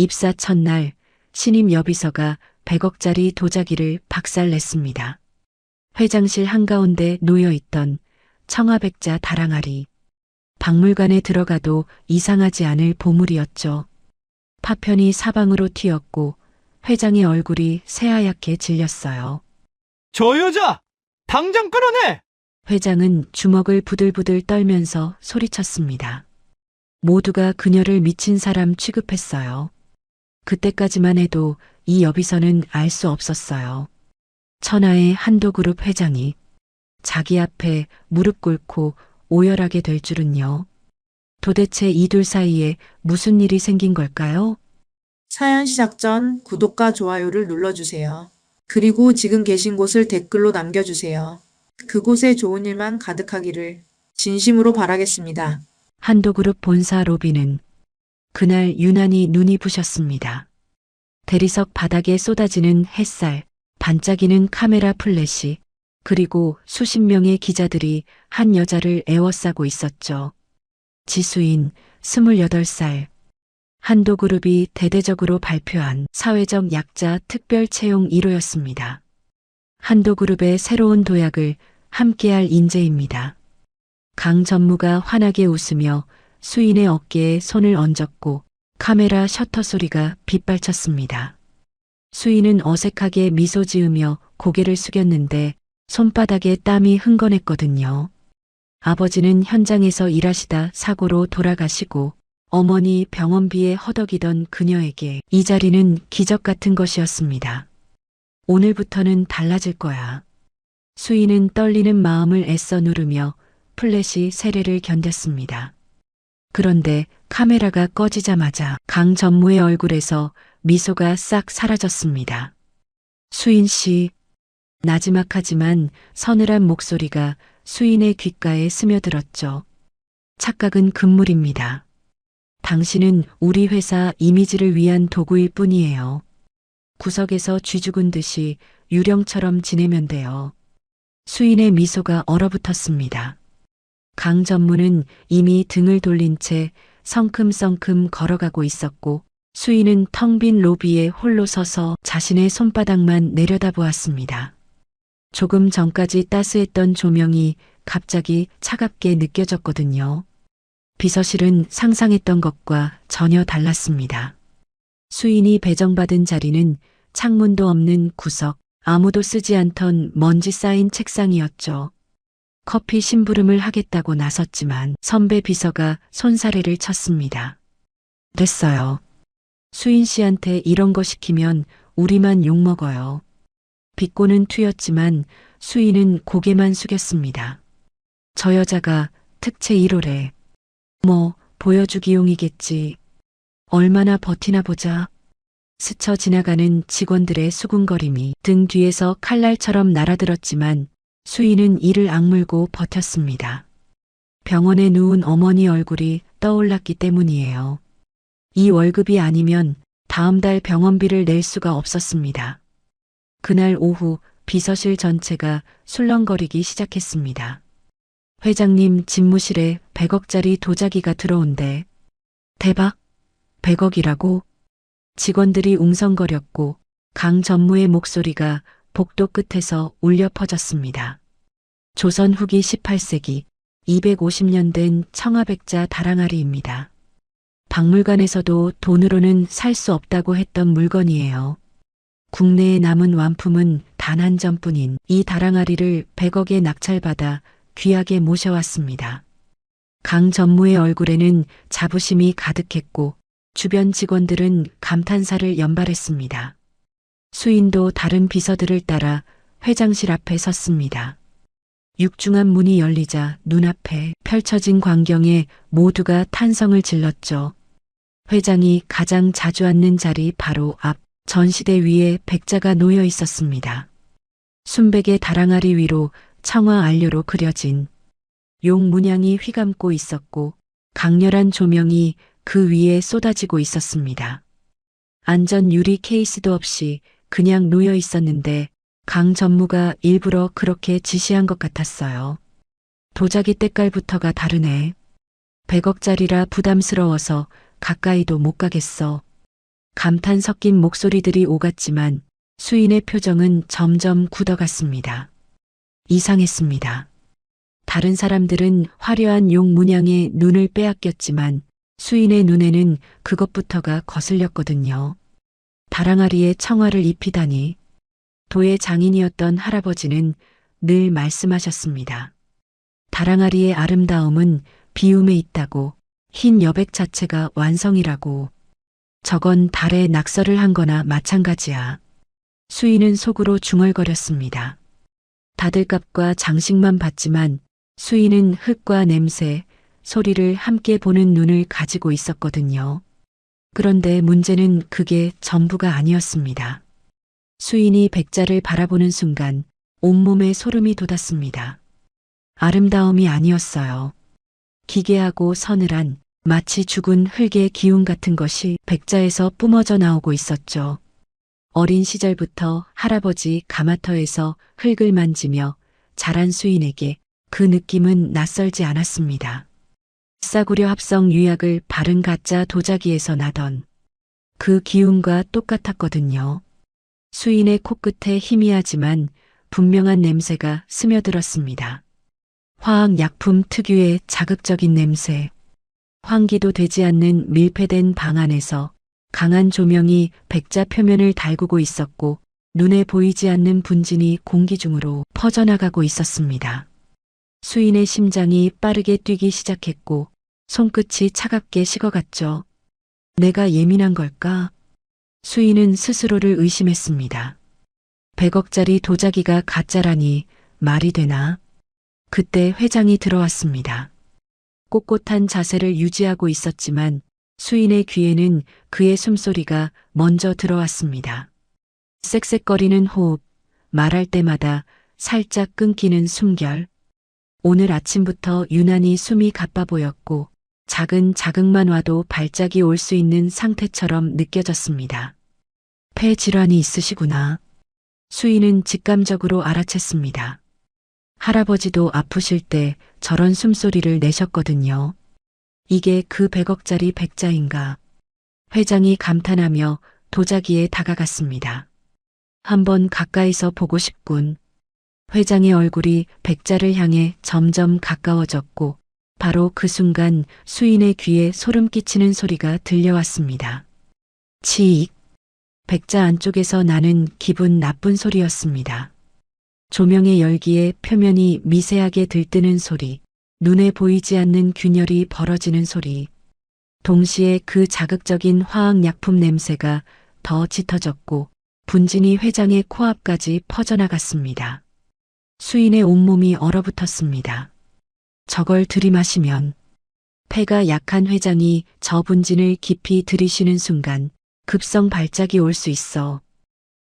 입사 첫날 신임 여비서가 100억짜리 도자기를 박살냈습니다. 회장실 한가운데 놓여있던 청아백자 다랑아리. 박물관에 들어가도 이상하지 않을 보물이었죠. 파편이 사방으로 튀었고 회장의 얼굴이 새하얗게 질렸어요. 저 여자! 당장 끌어내! 회장은 주먹을 부들부들 떨면서 소리쳤습니다. 모두가 그녀를 미친 사람 취급했어요. 그때까지만 해도 이 여비서는 알 수 없었어요. 천하의 한도그룹 회장이 자기 앞에 무릎 꿇고 오열하게 될 줄은요. 도대체 이 둘 사이에 무슨 일이 생긴 걸까요? 사연 시작 전 구독과 좋아요를 눌러주세요. 그리고 지금 계신 곳을 댓글로 남겨주세요. 그곳에 좋은 일만 가득하기를 진심으로 바라겠습니다. 한도그룹 본사 로비는 그날 유난히 눈이 부셨습니다. 대리석 바닥에 쏟아지는 햇살, 반짝이는 카메라 플래시, 그리고 수십 명의 기자들이 한 여자를 에워싸고 있었죠. 지수인 28살. 한도그룹이 대대적으로 발표한 사회적 약자 특별 채용 1호였습니다. 한도그룹의 새로운 도약을 함께할 인재입니다. 강 전무가 환하게 웃으며 수인의 어깨에 손을 얹었고 카메라 셔터 소리가 빗발쳤습니다. 수인은 어색하게 미소 지으며 고개를 숙였는데 손바닥에 땀이 흥건했거든요. 아버지는 현장에서 일하시다 사고로 돌아가시고 어머니 병원비에 허덕이던 그녀에게 이 자리는 기적 같은 것이었습니다. 오늘부터는 달라질 거야. 수인은 떨리는 마음을 애써 누르며 플래시 세례를 견뎠습니다. 그런데 카메라가 꺼지자마자 강 전무의 얼굴에서 미소가 싹 사라졌습니다. 수인 씨, 나지막하지만 서늘한 목소리가 수인의 귓가에 스며들었죠. 착각은 금물입니다. 당신은 우리 회사 이미지를 위한 도구일 뿐이에요. 구석에서 쥐죽은 듯이 유령처럼 지내면 돼요. 수인의 미소가 얼어붙었습니다. 강 전무는 이미 등을 돌린 채 성큼성큼 걸어가고 있었고 수인은 텅 빈 로비에 홀로 서서 자신의 손바닥만 내려다보았습니다. 조금 전까지 따스했던 조명이 갑자기 차갑게 느껴졌거든요. 비서실은 상상했던 것과 전혀 달랐습니다. 수인이 배정받은 자리는 창문도 없는 구석, 아무도 쓰지 않던 먼지 쌓인 책상이었죠. 커피 심부름을 하겠다고 나섰지만 선배 비서가 손사래를 쳤습니다. 됐어요. 수인 씨한테 이런 거 시키면 우리만 욕먹어요. 비꼬는 투였지만 수인은 고개만 숙였습니다. 저 여자가 특채 1호래. 뭐 보여주기용이겠지. 얼마나 버티나 보자. 스쳐 지나가는 직원들의 수군거림이 등 뒤에서 칼날처럼 날아들었지만 수인은 이를 악물고 버텼습니다. 병원에 누운 어머니 얼굴이 떠올랐기 때문이에요. 이 월급이 아니면 다음 달 병원비를 낼 수가 없었습니다. 그날 오후 비서실 전체가 술렁거리기 시작했습니다. 회장님 집무실에 100억짜리 도자기가 들어온대. 대박? 100억이라고? 직원들이 웅성거렸고 강 전무의 목소리가 복도 끝에서 울려 퍼졌습니다. 조선 후기 18세기 250년 된 청아백자 다랑아리입니다. 박물관에서도 돈으로는 살 수 없다고 했던 물건이에요. 국내에 남은 완품은 단 한 점뿐인 이 다랑아리를 100억에 낙찰받아 귀하게 모셔왔습니다. 강 전무의 얼굴에는 자부심이 가득했고 주변 직원들은 감탄사를 연발했습니다. 수인도 다른 비서들을 따라 회장실 앞에 섰습니다. 육중한 문이 열리자 눈앞에 펼쳐진 광경에 모두가 탄성을 질렀죠. 회장이 가장 자주 앉는 자리 바로 앞 전시대 위에 백자가 놓여 있었습니다. 순백의 다랑아리 위로 청화 안료로 그려진 용 문양이 휘감고 있었고 강렬한 조명이 그 위에 쏟아지고 있었습니다. 안전 유리 케이스도 없이 그냥 놓여 있었는데 강 전무가 일부러 그렇게 지시한 것 같았어요. 도자기 때깔부터가 다르네. 100억짜리라 부담스러워서 가까이도 못 가겠어. 감탄 섞인 목소리들이 오갔지만 수인의 표정은 점점 굳어갔습니다. 이상했습니다. 다른 사람들은 화려한 용 문양에 눈을 빼앗겼지만 수인의 눈에는 그것부터가 거슬렸거든요. 다랑아리에 청화를 입히다니. 도의 장인이었던 할아버지는 늘 말씀하셨습니다. 다랑아리의 아름다움은 비움에 있다고, 흰 여백 자체가 완성이라고. 저건 달에 낙서를 한 거나 마찬가지야. 수인은 속으로 중얼거렸습니다. 다들 값과 장식만 봤지만 수인은 흙과 냄새, 소리를 함께 보는 눈을 가지고 있었거든요. 그런데 문제는 그게 전부가 아니었습니다. 수인이 백자를 바라보는 순간 온몸에 소름이 돋았습니다. 아름다움이 아니었어요. 기괴하고 서늘한 마치 죽은 흙의 기운 같은 것이 백자에서 뿜어져 나오고 있었죠. 어린 시절부터 할아버지 가마터에서 흙을 만지며 자란 수인에게 그 느낌은 낯설지 않았습니다. 싸구려 합성 유약을 바른 가짜 도자기에서 나던 그 기운과 똑같았거든요. 수인의 코끝에 희미하지만 분명한 냄새가 스며들었습니다. 화학약품 특유의 자극적인 냄새. 환기도 되지 않는 밀폐된 방 안에서 강한 조명이 백자 표면을 달구고 있었고 눈에 보이지 않는 분진이 공기 중으로 퍼져나가고 있었습니다. 수인의 심장이 빠르게 뛰기 시작했고 손끝이 차갑게 식어갔죠. 내가 예민한 걸까? 수인은 스스로를 의심했습니다. 100억짜리 도자기가 가짜라니 말이 되나? 그때 회장이 들어왔습니다. 꼿꼿한 자세를 유지하고 있었지만 수인의 귀에는 그의 숨소리가 먼저 들어왔습니다. 쌕쌕거리는 호흡, 말할 때마다 살짝 끊기는 숨결. 오늘 아침부터 유난히 숨이 가빠 보였고 작은 자극만 와도 발작이 올 수 있는 상태처럼 느껴졌습니다. 폐 질환이 있으시구나. 수인은 직감적으로 알아챘습니다. 할아버지도 아프실 때 저런 숨소리를 내셨거든요. 이게 그 100억짜리 백자인가. 회장이 감탄하며 도자기에 다가갔습니다. 한번 가까이서 보고 싶군. 회장의 얼굴이 백자를 향해 점점 가까워졌고 바로 그 순간 수인의 귀에 소름 끼치는 소리가 들려왔습니다. 치익. 백자 안쪽에서 나는 기분 나쁜 소리였습니다. 조명의 열기에 표면이 미세하게 들뜨는 소리, 눈에 보이지 않는 균열이 벌어지는 소리. 동시에 그 자극적인 화학약품 냄새가 더 짙어졌고 분진이 회장의 코앞까지 퍼져나갔습니다. 수인의 온몸이 얼어붙었습니다. 저걸 들이마시면 폐가 약한 회장이 저 분진을 깊이 들이쉬는 순간 급성 발작이 올 수 있어.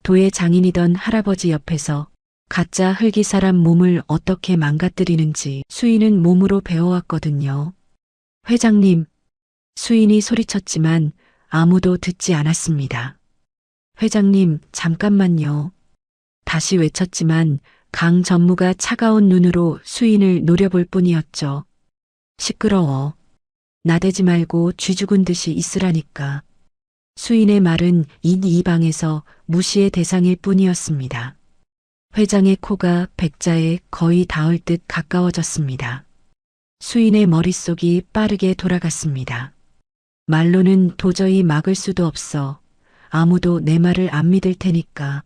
도의 장인이던 할아버지 옆에서 가짜 흙이 사람 몸을 어떻게 망가뜨리는지 수인은 몸으로 배워왔거든요. 회장님, 수인이 소리쳤지만 아무도 듣지 않았습니다. 회장님, 잠깐만요. 다시 외쳤지만 강 전무가 차가운 눈으로 수인을 노려볼 뿐이었죠. 시끄러워. 나대지 말고 쥐 죽은 듯이 있으라니까. 수인의 말은 이 방에서 무시의 대상일 뿐이었습니다. 회장의 코가 백자에 거의 닿을 듯 가까워졌습니다. 수인의 머릿속이 빠르게 돌아갔습니다. 말로는 도저히 막을 수도 없어. 아무도 내 말을 안 믿을 테니까.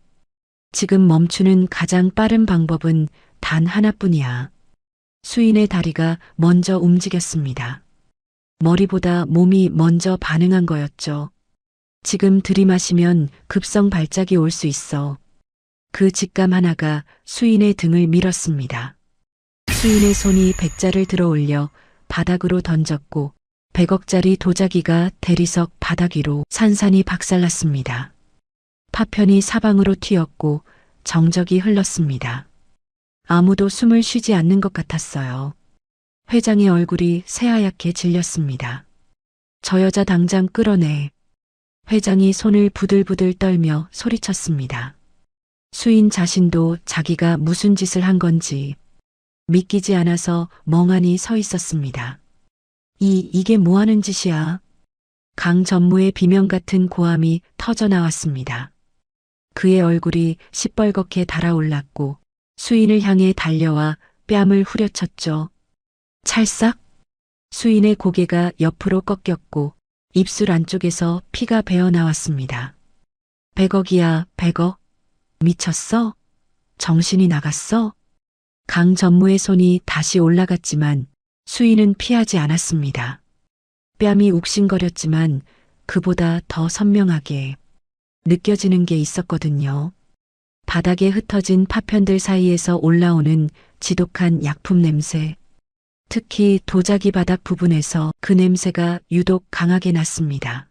지금 멈추는 가장 빠른 방법은 단 하나뿐이야. 수인의 다리가 먼저 움직였습니다. 머리보다 몸이 먼저 반응한 거였죠. 지금 들이마시면 급성 발작이 올 수 있어. 그 직감 하나가 수인의 등을 밀었습니다. 수인의 손이 백자를 들어 올려 바닥으로 던졌고 100억짜리 도자기가 대리석 바닥 위로 산산이 박살났습니다. 파편이 사방으로 튀었고 정적이 흘렀습니다. 아무도 숨을 쉬지 않는 것 같았어요. 회장의 얼굴이 새하얗게 질렸습니다. 저 여자 당장 끌어내. 회장이 손을 부들부들 떨며 소리쳤습니다. 수인 자신도 자기가 무슨 짓을 한 건지 믿기지 않아서 멍하니 서 있었습니다. 이게 뭐 하는 짓이야? 강 전무의 비명 같은 고함이 터져 나왔습니다. 그의 얼굴이 시뻘겋게 달아올랐고 수인을 향해 달려와 뺨을 후려쳤죠. 찰싹! 수인의 고개가 옆으로 꺾였고 입술 안쪽에서 피가 배어 나왔습니다. 100억이야, 100억. 미쳤어? 정신이 나갔어? 강 전무의 손이 다시 올라갔지만 수인은 피하지 않았습니다. 뺨이 욱신거렸지만 그보다 더 선명하게 느껴지는 게 있었거든요. 바닥에 흩어진 파편들 사이에서 올라오는 지독한 약품 냄새. 특히 도자기 바닥 부분에서 그 냄새가 유독 강하게 났습니다.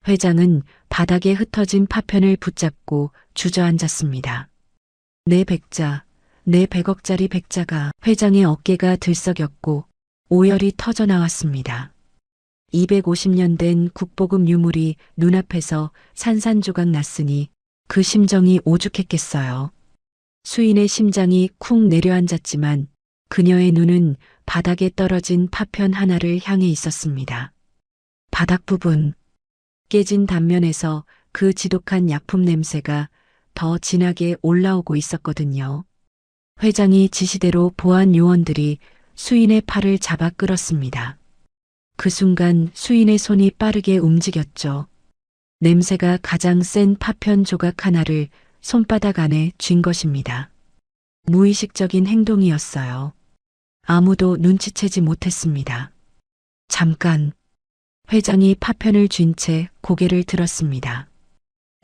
회장은 바닥에 흩어진 파편을 붙잡고 주저앉았습니다. 내 백자, 내 100억짜리 백자가 회장의 어깨가 들썩였고 오열이 터져 나왔습니다. 250년 된 국보급 유물이 눈앞에서 산산조각 났으니 그 심정이 오죽했겠어요. 수인의 심장이 쿵 내려앉았지만 그녀의 눈은 바닥에 떨어진 파편 하나를 향해 있었습니다. 바닥 부분, 깨진 단면에서 그 지독한 약품 냄새가 더 진하게 올라오고 있었거든요. 회장이 지시대로 보안 요원들이 수인의 팔을 잡아 끌었습니다. 그 순간 수인의 손이 빠르게 움직였죠. 냄새가 가장 센 파편 조각 하나를 손바닥 안에 쥔 것입니다. 무의식적인 행동이었어요. 아무도 눈치채지 못했습니다. 잠깐. 회장이 파편을 쥔 채 고개를 들었습니다.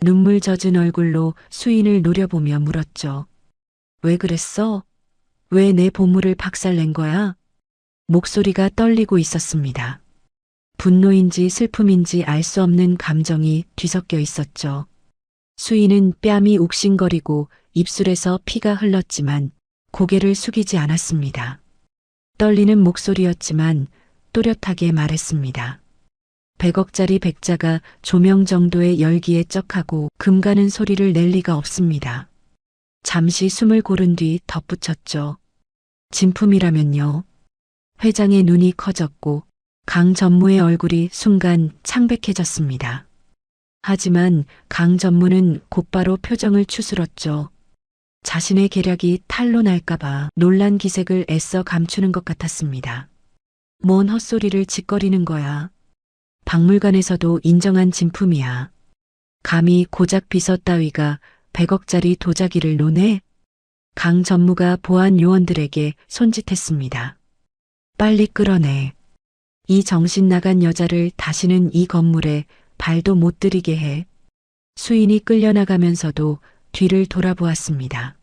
눈물 젖은 얼굴로 수인을 노려보며 물었죠. 왜 그랬어? 왜 내 보물을 박살낸 거야? 목소리가 떨리고 있었습니다. 분노인지 슬픔인지 알 수 없는 감정이 뒤섞여 있었죠. 수인은 뺨이 욱신거리고 입술에서 피가 흘렀지만 고개를 숙이지 않았습니다. 떨리는 목소리였지만 또렷하게 말했습니다. 100억짜리 백자가 조명 정도의 열기에 쩍하고 금 가는 소리를 낼 리가 없습니다. 잠시 숨을 고른 뒤 덧붙였죠. 진품이라면요. 회장의 눈이 커졌고 강 전무의 얼굴이 순간 창백해졌습니다. 하지만 강 전무는 곧바로 표정을 추스렀죠. 자신의 계략이 탄로 날까봐 놀란 기색을 애써 감추는 것 같았습니다. 뭔 헛소리를 짓거리는 거야. 박물관에서도 인정한 진품이야. 감히 고작 비서 따위가 100억짜리 도자기를 노네? 강 전무가 보안 요원들에게 손짓했습니다. 빨리 끌어내. 이 정신 나간 여자를 다시는 이 건물에 발도 못 들이게 해. 수인이 끌려나가면서도 뒤를 돌아보았습니다.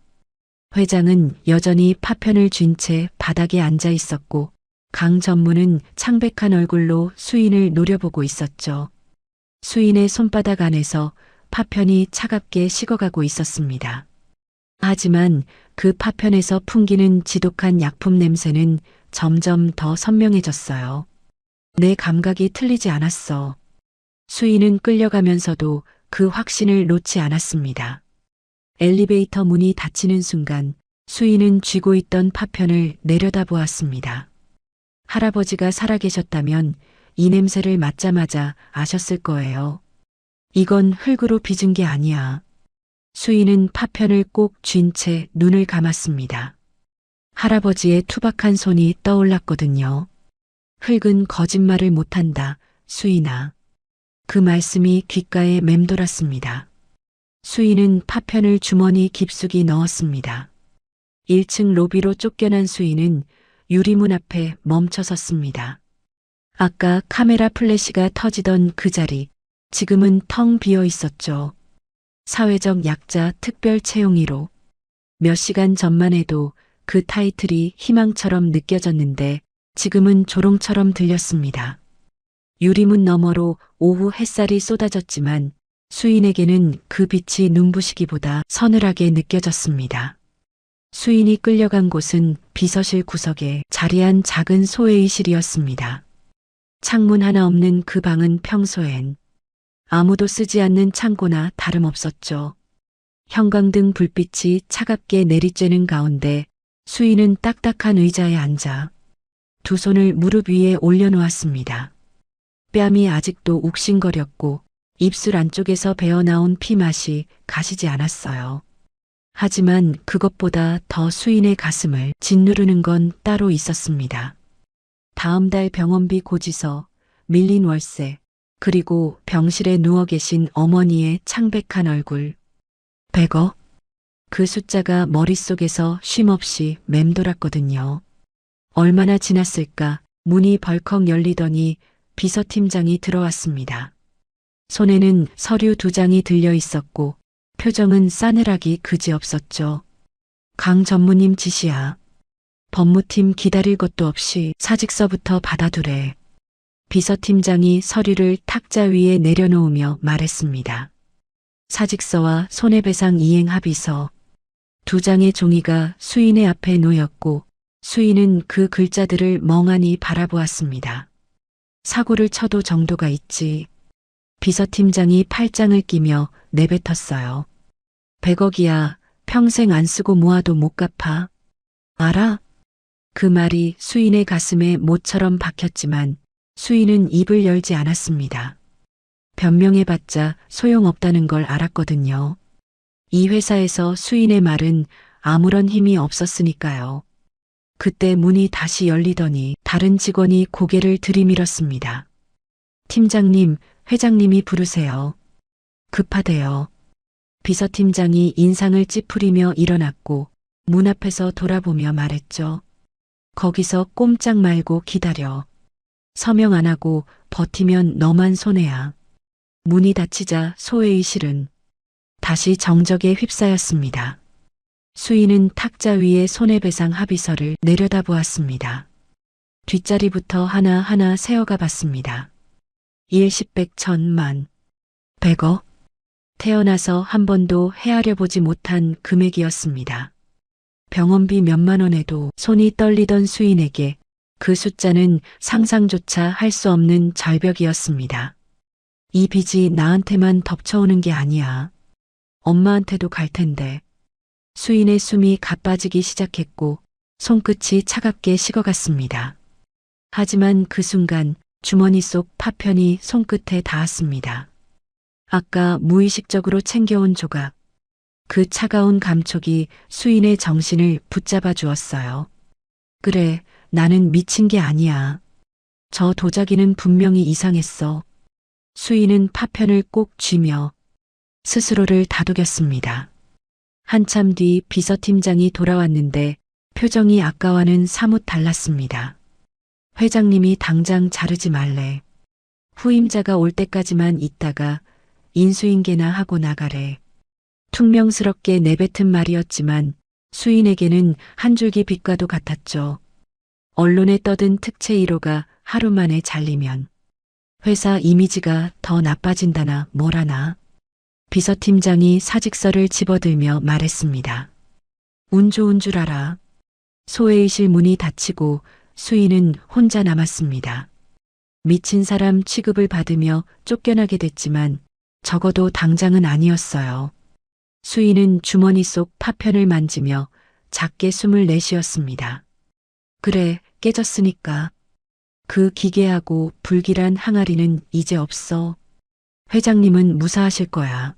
회장은 여전히 파편을 쥔 채 바닥에 앉아 있었고 강 전무는 창백한 얼굴로 수인을 노려보고 있었죠. 수인의 손바닥 안에서 파편이 차갑게 식어가고 있었습니다. 하지만 그 파편에서 풍기는 지독한 약품 냄새는 점점 더 선명해졌어요. 내 감각이 틀리지 않았어. 수인은 끌려가면서도 그 확신을 놓지 않았습니다. 엘리베이터 문이 닫히는 순간 수인은 쥐고 있던 파편을 내려다보았습니다. 할아버지가 살아계셨다면 이 냄새를 맡자마자 아셨을 거예요. 이건 흙으로 빚은 게 아니야. 수인은 파편을 꼭 쥔 채 눈을 감았습니다. 할아버지의 투박한 손이 떠올랐거든요. 흙은 거짓말을 못한다, 수인아. 그 말씀이 귓가에 맴돌았습니다. 수인은 파편을 주머니 깊숙이 넣었습니다. 1층 로비로 쫓겨난 수인은 유리문 앞에 멈춰 섰습니다. 아까 카메라 플래시가 터지던 그 자리, 지금은 텅 비어 있었죠. 사회적 약자 특별 채용이로. 몇 시간 전만 해도 그 타이틀이 희망처럼 느껴졌는데 지금은 조롱처럼 들렸습니다. 유리문 너머로 오후 햇살이 쏟아졌지만 수인에게는 그 빛이 눈부시기보다 서늘하게 느껴졌습니다. 수인이 끌려간 곳은 비서실 구석에 자리한 작은 소회의실이었습니다. 창문 하나 없는 그 방은 평소엔 아무도 쓰지 않는 창고나 다름없었죠. 형광등 불빛이 차갑게 내리쬐는 가운데 수인은 딱딱한 의자에 앉아 두 손을 무릎 위에 올려놓았습니다. 뺨이 아직도 욱신거렸고 입술 안쪽에서 배어나온 피 맛이 가시지 않았어요. 하지만 그것보다 더 수인의 가슴을 짓누르는 건 따로 있었습니다. 다음 달 병원비 고지서, 밀린 월세, 그리고 병실에 누워 계신 어머니의 창백한 얼굴. 100억? 그 숫자가 머릿속에서 쉼없이 맴돌았거든요. 얼마나 지났을까? 문이 벌컥 열리더니 비서팀장이 들어왔습니다. 손에는 서류 2장이 들려 있었고 표정은 싸늘하기 그지없었죠. 강 전무님 지시야. 법무팀 기다릴 것도 없이 사직서부터 받아두래. 비서팀장이 서류를 탁자 위에 내려놓으며 말했습니다. 사직서와 손해배상 이행 합의서. 2장의 종이가 수인의 앞에 놓였고 수인은 그 글자들을 멍하니 바라보았습니다. 사고를 쳐도 정도가 있지. 비서팀장이 팔짱을 끼며 내뱉었어요. 100억이야. 평생 안 쓰고 모아도 못 갚아. 알아? 그 말이 수인의 가슴에 못처럼 박혔지만 수인은 입을 열지 않았습니다. 변명해봤자 소용없다는 걸 알았거든요. 이 회사에서 수인의 말은 아무런 힘이 없었으니까요. 그때 문이 다시 열리더니 다른 직원이 고개를 들이밀었습니다. 팀장님, 회장님이 부르세요. 급하대요. 비서팀장이 인상을 찌푸리며 일어났고 문 앞에서 돌아보며 말했죠. 거기서 꼼짝 말고 기다려. 서명 안 하고 버티면 너만 손해야. 문이 닫히자 소회의실은 다시 정적에 휩싸였습니다. 수인은 탁자 위에 손해배상 합의서를 내려다보았습니다. 뒷자리부터 하나하나 세어가 봤습니다. 1, 10, 100, 1000만, 100억. 태어나서 한 번도 헤아려 보지 못한 금액이었습니다. 병원비 몇만 원에도 손이 떨리던 수인에게 그 숫자는 상상조차 할 수 없는 절벽이었습니다. 이 빚이 나한테만 덮쳐오는 게 아니야. 엄마한테도 갈 텐데. 수인의 숨이 가빠지기 시작했고 손끝이 차갑게 식어갔습니다. 하지만 그 순간 주머니 속 파편이 손끝에 닿았습니다. 아까 무의식적으로 챙겨온 조각. 그 차가운 감촉이 수인의 정신을 붙잡아 주었어요. 그래, 나는 미친 게 아니야. 저 도자기는 분명히 이상했어. 수인은 파편을 꼭 쥐며 스스로를 다독였습니다. 한참 뒤 비서팀장이 돌아왔는데 표정이 아까와는 사뭇 달랐습니다. 회장님이 당장 자르지 말래. 후임자가 올 때까지만 있다가 인수인계나 하고 나가래. 퉁명스럽게 내뱉은 말이었지만 수인에게는 한 줄기 빛과도 같았죠. 언론에 떠든 특채 1호가 하루 만에 잘리면 회사 이미지가 더 나빠진다나 뭐라나. 비서팀장이 사직서를 집어들며 말했습니다. 운 좋은 줄 알아. 소회의실 문이 닫히고 수인은 혼자 남았습니다. 미친 사람 취급을 받으며 쫓겨나게 됐지만 적어도 당장은 아니었어요. 수인은 주머니 속 파편을 만지며 작게 숨을 내쉬었습니다. 그래, 깨졌으니까. 그 기괴하고 불길한 항아리는 이제 없어. 회장님은 무사하실 거야.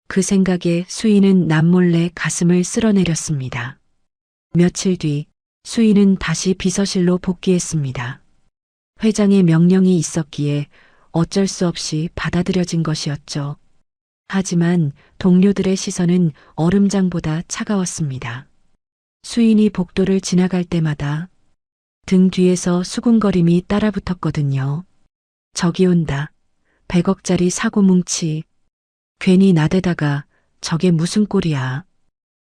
그 생각에 수인은 남몰래 가슴을 쓸어내렸습니다. 며칠 뒤 수인은 다시 비서실로 복귀했습니다. 회장의 명령이 있었기에 어쩔 수 없이 받아들여진 것이었죠. 하지만 동료들의 시선은 얼음장보다 차가웠습니다. 수인이 복도를 지나갈 때마다 등 뒤에서 수군거림이 따라붙었거든요. 저기 온다. 100억짜리 사고 뭉치. 괜히 나대다가 저게 무슨 꼴이야.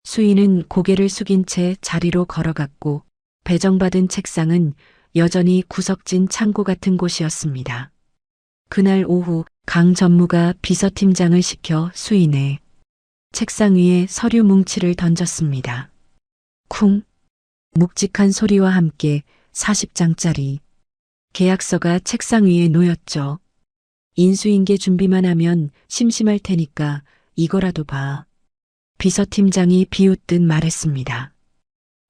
수인은 고개를 숙인 채 자리로 걸어갔고 배정받은 책상은 여전히 구석진 창고 같은 곳이었습니다. 그날 오후 강 전무가 비서팀장을 시켜 수인의 책상 위에 서류 뭉치를 던졌습니다. 쿵! 묵직한 소리와 함께 40장짜리 계약서가 책상 위에 놓였죠. 인수인계 준비만 하면 심심할 테니까 이거라도 봐. 비서팀장이 비웃듯 말했습니다.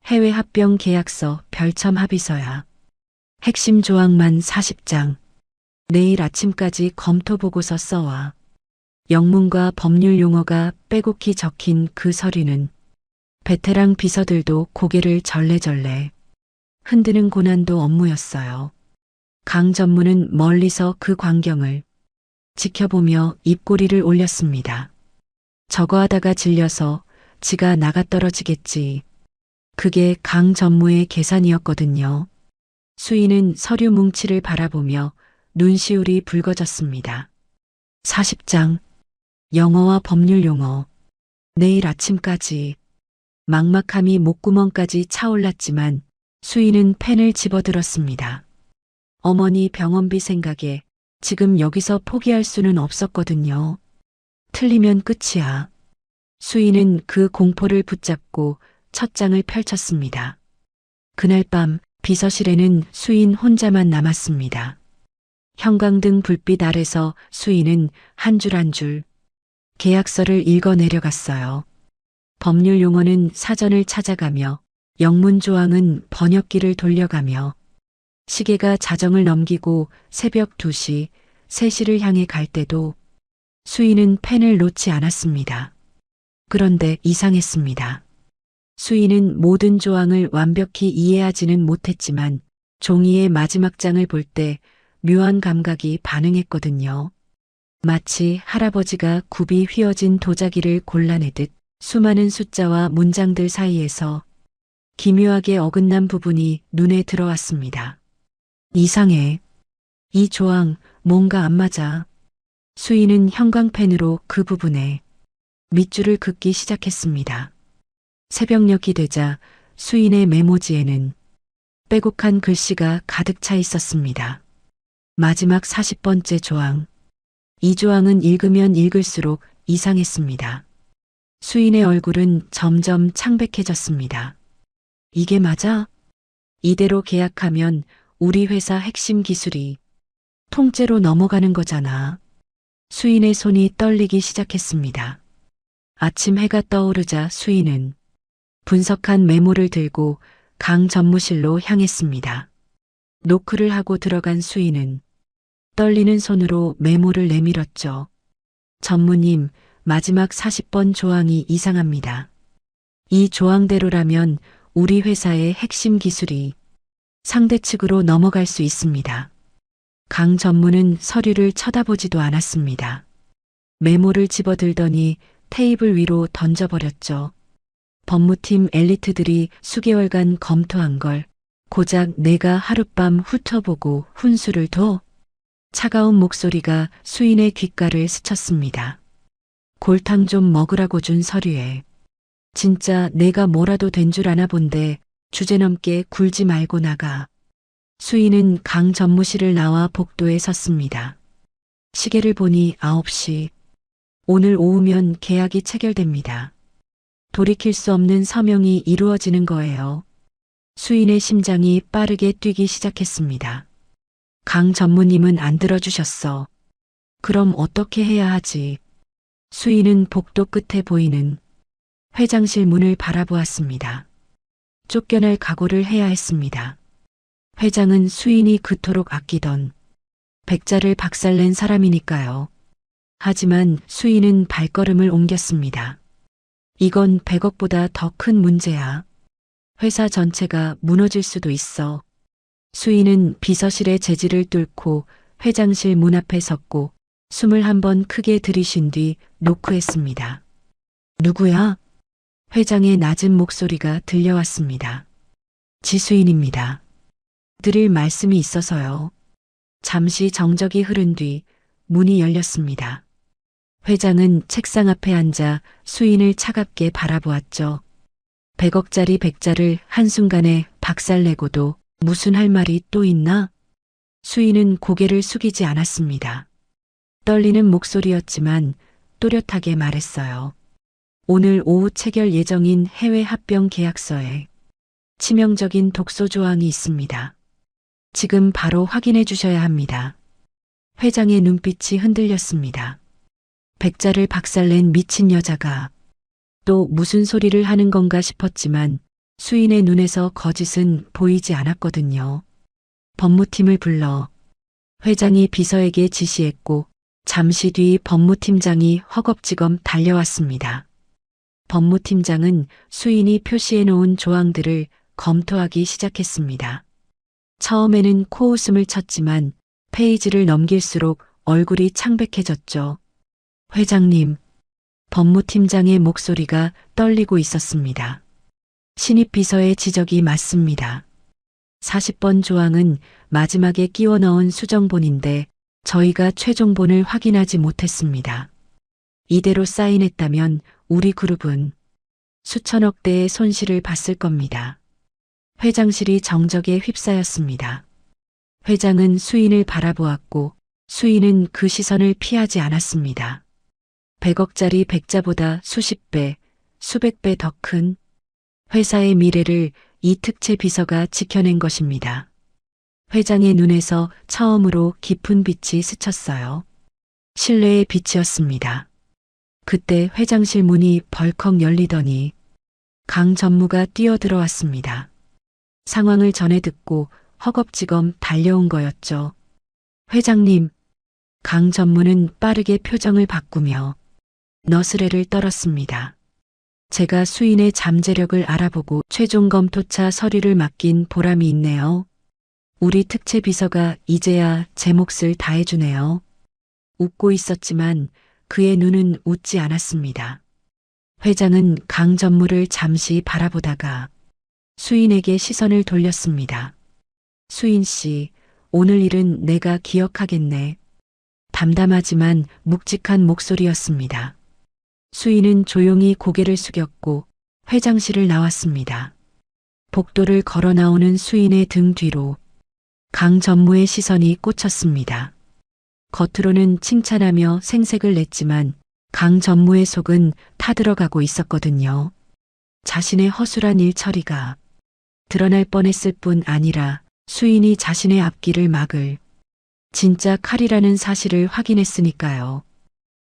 해외 합병 계약서 별첨 합의서야. 핵심 조항만 40장. 내일 아침까지 검토 보고서 써와. 영문과 법률 용어가 빼곡히 적힌 그 서류는 베테랑 비서들도 고개를 절레절레 흔드는 고난도 업무였어요. 강 전무는 멀리서 그 광경을 지켜보며 입꼬리를 올렸습니다. 저거 하다가 질려서 지가 나가떨어지겠지. 그게 강 전무의 계산이었거든요. 수인은 서류 뭉치를 바라보며 눈시울이 붉어졌습니다. 40장 영어와 법률 용어. 내일 아침까지. 막막함이 목구멍까지 차올랐지만 수인은 펜을 집어들었습니다. 어머니 병원비 생각에 지금 여기서 포기할 수는 없었거든요. 틀리면 끝이야. 수인은 그 공포를 붙잡고 첫 장을 펼쳤습니다. 그날 밤 비서실에는 수인 혼자만 남았습니다. 형광등 불빛 아래서 수인은 한 줄 한 줄 계약서를 읽어 내려갔어요. 법률 용어는 사전을 찾아가며 영문 조항은 번역기를 돌려가며 시계가 자정을 넘기고 새벽 2시, 3시를 향해 갈 때도 수인은 펜을 놓지 않았습니다. 그런데 이상했습니다. 수인은 모든 조항을 완벽히 이해하지는 못했지만 종이의 마지막 장을 볼 때 묘한 감각이 반응했거든요. 마치 할아버지가 굽이 휘어진 도자기를 골라내듯 수많은 숫자와 문장들 사이에서 기묘하게 어긋난 부분이 눈에 들어왔습니다. 이상해. 이 조항 뭔가 안 맞아. 수인은 형광펜으로 그 부분에 밑줄을 긋기 시작했습니다. 새벽녘이 되자 수인의 메모지에는 빼곡한 글씨가 가득 차 있었습니다. 마지막 40번째 조항. 이 조항은 읽으면 읽을수록 이상했습니다. 수인의 얼굴은 점점 창백해졌습니다. 이게 맞아? 이대로 계약하면 우리 회사 핵심 기술이 통째로 넘어가는 거잖아. 수인의 손이 떨리기 시작했습니다. 아침 해가 떠오르자 수인은 분석한 메모를 들고 강 전무실로 향했습니다. 노크를 하고 들어간 수인은 떨리는 손으로 메모를 내밀었죠. 전무님, 마지막 40번 조항이 이상합니다. 이 조항대로라면 우리 회사의 핵심 기술이 상대 측으로 넘어갈 수 있습니다. 강 전무는 서류를 쳐다보지도 않았습니다. 메모를 집어들더니 테이블 위로 던져버렸죠. 법무팀 엘리트들이 수개월간 검토한 걸 고작 내가 하룻밤 훑어보고 훈수를 둬? 차가운 목소리가 수인의 귓가를 스쳤습니다. 골탕 좀 먹으라고 준 서류에 진짜 내가 뭐라도 된 줄 아나 본데 주제넘게 굴지 말고 나가. 수인은 강 전무실을 나와 복도에 섰습니다. 시계를 보니 9시. 오늘 오후면 계약이 체결됩니다. 돌이킬 수 없는 서명이 이루어지는 거예요. 수인의 심장이 빠르게 뛰기 시작했습니다. 강 전무님은 안 들어주셨어. 그럼 어떻게 해야 하지? 수인은 복도 끝에 보이는 회장실 문을 바라보았습니다. 쫓겨날 각오를 해야 했습니다. 회장은 수인이 그토록 아끼던 백자를 박살낸 사람이니까요. 하지만 수인은 발걸음을 옮겼습니다. 이건 100억보다 더 큰 문제야. 회사 전체가 무너질 수도 있어. 수인은 비서실의 제지를 뚫고 회장실 문 앞에 섰고 숨을 한번 크게 들이쉰 뒤 노크했습니다. 누구야? 회장의 낮은 목소리가 들려왔습니다. 지수인입니다. 드릴 말씀이 있어서요. 잠시 정적이 흐른 뒤 문이 열렸습니다. 회장은 책상 앞에 앉아 수인을 차갑게 바라보았죠. 100억짜리 백자를 한순간에 박살내고도 무슨 할 말이 또 있나? 수인은 고개를 숙이지 않았습니다. 떨리는 목소리였지만 또렷하게 말했어요. 오늘 오후 체결 예정인 해외 합병 계약서에 치명적인 독소 조항이 있습니다. 지금 바로 확인해 주셔야 합니다. 회장의 눈빛이 흔들렸습니다. 백자를 박살낸 미친 여자가 또 무슨 소리를 하는 건가 싶었지만 수인의 눈에서 거짓은 보이지 않았거든요. 법무팀을 불러 회장이 비서에게 지시했고 잠시 뒤 법무팀장이 허겁지겁 달려왔습니다. 법무팀장은 수인이 표시해 놓은 조항들을 검토하기 시작했습니다. 처음에는 코웃음을 쳤지만 페이지를 넘길수록 얼굴이 창백해졌죠. 회장님, 법무팀장의 목소리가 떨리고 있었습니다. 신입 비서의 지적이 맞습니다. 40번 조항은 마지막에 끼워 넣은 수정본인데 저희가 최종본을 확인하지 못했습니다. 이대로 사인했다면 우리 그룹은 수천억 대의 손실을 봤을 겁니다. 회장실이 정적에 휩싸였습니다. 회장은 수인을 바라보았고 수인은 그 시선을 피하지 않았습니다. 100억짜리 백자보다 수십 배, 수백 배 더 큰 회사의 미래를 이 특채 비서가 지켜낸 것입니다. 회장의 눈에서 처음으로 깊은 빛이 스쳤어요. 신뢰의 빛이었습니다. 그때 회장실 문이 벌컥 열리더니 강 전무가 뛰어들어왔습니다. 상황을 전해 듣고 허겁지겁 달려온 거였죠. 회장님, 강 전무는 빠르게 표정을 바꾸며 너스레를 떨었습니다. 제가 수인의 잠재력을 알아보고 최종 검토차 서류를 맡긴 보람이 있네요. 우리 특채 비서가 이제야 제 몫을 다해주네요. 웃고 있었지만 그의 눈은 웃지 않았습니다. 회장은 강 전무를 잠시 바라보다가 수인에게 시선을 돌렸습니다. 수인 씨, 오늘 일은 내가 기억하겠네. 담담하지만 묵직한 목소리였습니다. 수인은 조용히 고개를 숙였고 회장실을 나왔습니다. 복도를 걸어 나오는 수인의 등 뒤로 강 전무의 시선이 꽂혔습니다. 겉으로는 칭찬하며 생색을 냈지만 강 전무의 속은 타들어가고 있었거든요. 자신의 허술한 일 처리가 드러날 뻔했을 뿐 아니라 수인이 자신의 앞길을 막을 진짜 칼이라는 사실을 확인했으니까요.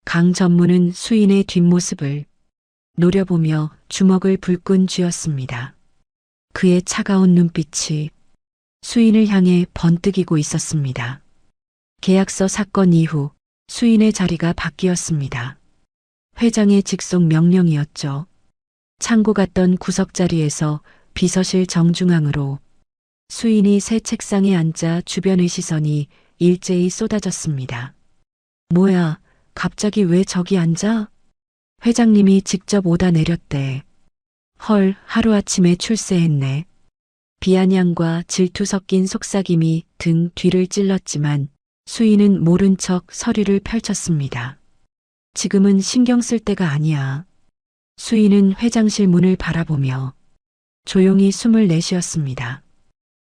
강 전무는 수인의 뒷모습을 노려보며 주먹을 불끈 쥐었습니다. 그의 차가운 눈빛이 수인을 향해 번뜩이고 있었습니다. 계약서 사건 이후 수인의 자리가 바뀌었습니다. 회장의 직속 명령이었죠. 창고 갔던 구석자리에서 비서실 정중앙으로 수인이 새 책상에 앉아 주변의 시선이 일제히 쏟아졌습니다. 뭐야, 갑자기 왜 저기 앉아? 회장님이 직접 오다 내렸대. 헐, 하루아침에 출세했네. 비아냥과 질투 섞인 속삭임이 등 뒤를 찔렀지만 수인은 모른 척 서류를 펼쳤습니다. 지금은 신경 쓸 때가 아니야. 수인은 회장실 문을 바라보며 조용히 숨을 내쉬었습니다.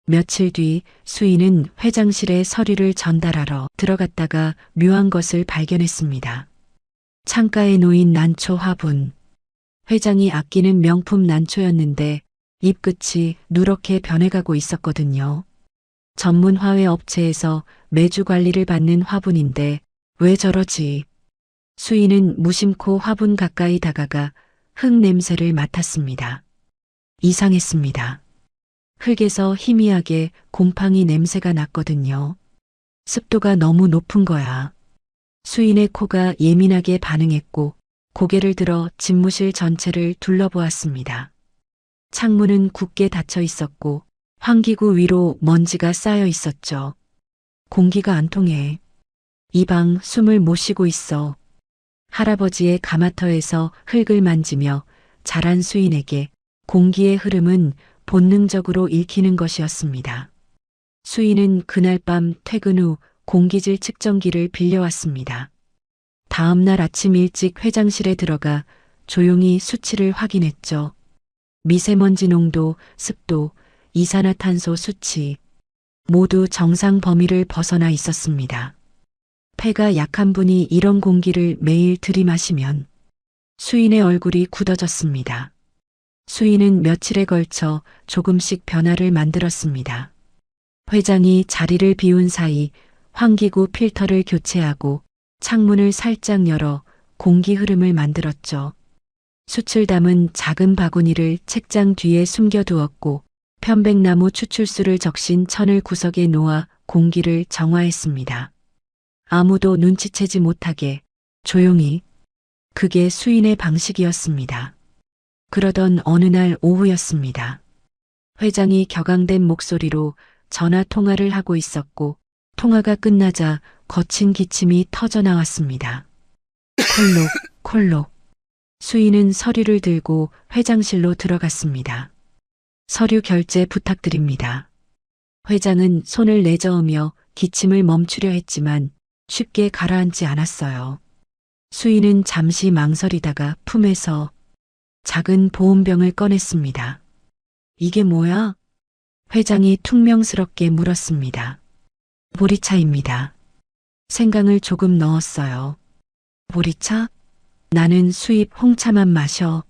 며칠 뒤 수인은 회장실에 서류를 전달하러 들어갔다가 묘한 것을 발견했습니다. 창가에 놓인 난초 화분. 회장이 아끼는 명품 난초였는데 잎끝이 누렇게 변해가고 있었거든요. 전문 화훼 업체에서 매주 관리를 받는 화분인데 왜 저러지? 수인은 무심코 화분 가까이 다가가 흙 냄새를 맡았습니다. 이상했습니다. 흙에서 희미하게 곰팡이 냄새가 났거든요. 습도가 너무 높은 거야. 수인의 코가 예민하게 반응했고 고개를 들어 집무실 전체를 둘러보았습니다. 창문은 굳게 닫혀 있었고 환기구 위로 먼지가 쌓여 있었죠. 공기가 안 통해. 이 방 숨을 못 쉬고 있어. 할아버지의 가마터에서 흙을 만지며 자란 수인에게 공기의 흐름은 본능적으로 읽히는 것이었습니다. 수인은 그날 밤 퇴근 후 공기질 측정기를 빌려왔습니다. 다음 날 아침 일찍 회장실에 들어가 조용히 수치를 확인했죠. 미세먼지 농도, 습도, 이산화탄소 수치 모두 정상 범위를 벗어나 있었습니다. 폐가 약한 분이 이런 공기를 매일 들이마시면 수인의 얼굴이 굳어졌습니다. 수인은 며칠에 걸쳐 조금씩 변화를 만들었습니다. 회장이 자리를 비운 사이 환기구 필터를 교체하고 창문을 살짝 열어 공기 흐름을 만들었죠. 숯을 담은 작은 바구니를 책장 뒤에 숨겨두었고 편백나무 추출수를 적신 천을 구석에 놓아 공기를 정화했습니다. 아무도 눈치채지 못하게 조용히. 그게 수인의 방식이었습니다. 그러던 어느 날 오후였습니다. 회장이 격앙된 목소리로 전화 통화를 하고 있었고 통화가 끝나자 거친 기침이 터져 나왔습니다. 콜록, 콜록. 수인은 서류를 들고 회장실로 들어갔습니다. 서류 결제 부탁드립니다. 회장은 손을 내저으며 기침을 멈추려 했지만 쉽게 가라앉지 않았어요. 수인은 잠시 망설이다가 품에서 작은 보온병을 꺼냈습니다. 이게 뭐야? 회장이 퉁명스럽게 물었습니다. 보리차입니다. 생강을 조금 넣었어요. 보리차? 나는 수입 홍차만 마셔.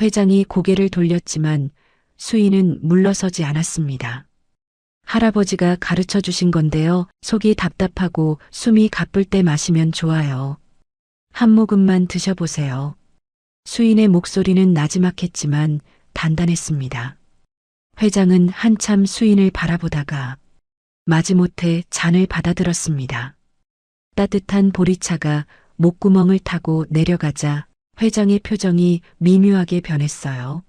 회장이 고개를 돌렸지만 수인은 물러서지 않았습니다. 할아버지가 가르쳐 주신 건데요. 속이 답답하고 숨이 가쁠 때 마시면 좋아요. 한 모금만 드셔보세요. 수인의 목소리는 나지막했지만 단단했습니다. 회장은 한참 수인을 바라보다가 마지못해 잔을 받아들었습니다. 따뜻한 보리차가 목구멍을 타고 내려가자 회장의 표정이 미묘하게 변했어요.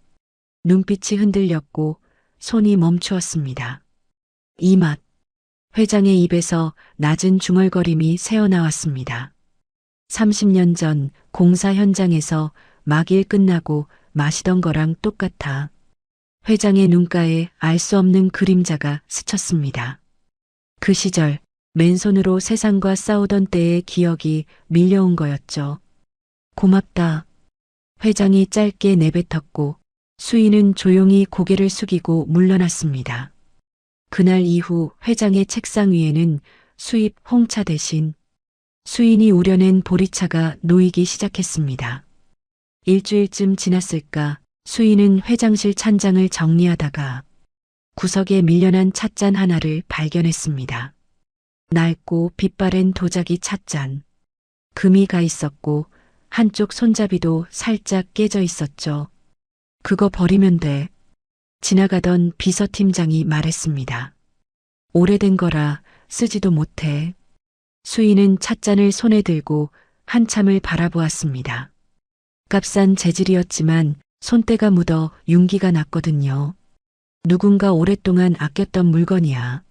눈빛이 흔들렸고 손이 멈추었습니다. 이 맛. 회장의 입에서 낮은 중얼거림이 새어나왔습니다. 30년 전 공사 현장에서 막일 끝나고 마시던 거랑 똑같아. 회장의 눈가에 알 수 없는 그림자가 스쳤습니다. 그 시절 맨손으로 세상과 싸우던 때의 기억이 밀려온 거였죠. 고맙다. 회장이 짧게 내뱉었고 수인은 조용히 고개를 숙이고 물러났습니다. 그날 이후 회장의 책상 위에는 수입 홍차 대신 수인이 우려낸 보리차가 놓이기 시작했습니다. 일주일쯤 지났을까 수인은 회장실 찬장을 정리하다가 구석에 밀려난 찻잔 하나를 발견했습니다. 낡고 빛바랜 도자기 찻잔. 금이 가 있었고 한쪽 손잡이도 살짝 깨져 있었죠. 그거 버리면 돼. 지나가던 비서팀장이 말했습니다. 오래된 거라 쓰지도 못해. 수인은 찻잔을 손에 들고 한참을 바라보았습니다. 값싼 재질이었지만 손때가 묻어 윤기가 났거든요. 누군가 오랫동안 아꼈던 물건이야.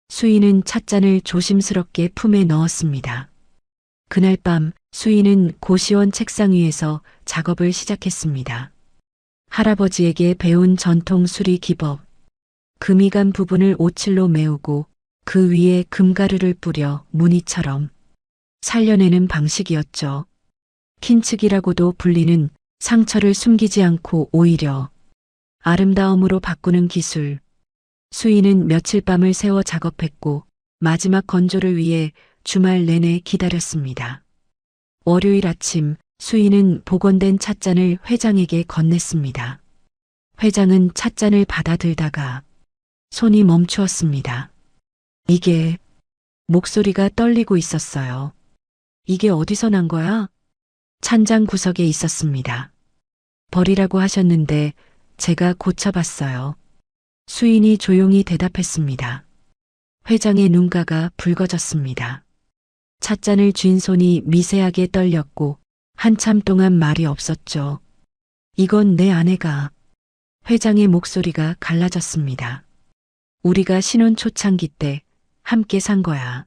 수인은 찻잔을 조심스럽게 품에 넣었습니다. 그날 밤 수인은 고시원 책상 위에서 작업을 시작했습니다. 할아버지에게 배운 전통 수리 기법. 금이 간 부분을 오칠로 메우고 그 위에 금가루를 뿌려 무늬처럼 살려내는 방식이었죠. 킨츠기라고도 불리는 상처를 숨기지 않고 오히려 아름다움으로 바꾸는 기술. 수인은 며칠 밤을 새워 작업했고 마지막 건조를 위해 주말 내내 기다렸습니다. 월요일 아침 수인은 복원된 찻잔을 회장에게 건넸습니다. 회장은 찻잔을 받아들다가 손이 멈추었습니다. 이게 목소리가 떨리고 있었어요. 이게 어디서 난 거야? 찬장 구석에 있었습니다. 버리라고 하셨는데 제가 고쳐봤어요. 수인이 조용히 대답했습니다. 회장의 눈가가 붉어졌습니다. 찻잔을 쥔 손이 미세하게 떨렸고 한참 동안 말이 없었죠. 이건 내 아내가. 회장의 목소리가 갈라졌습니다. 우리가 신혼 초창기 때 함께 산 거야.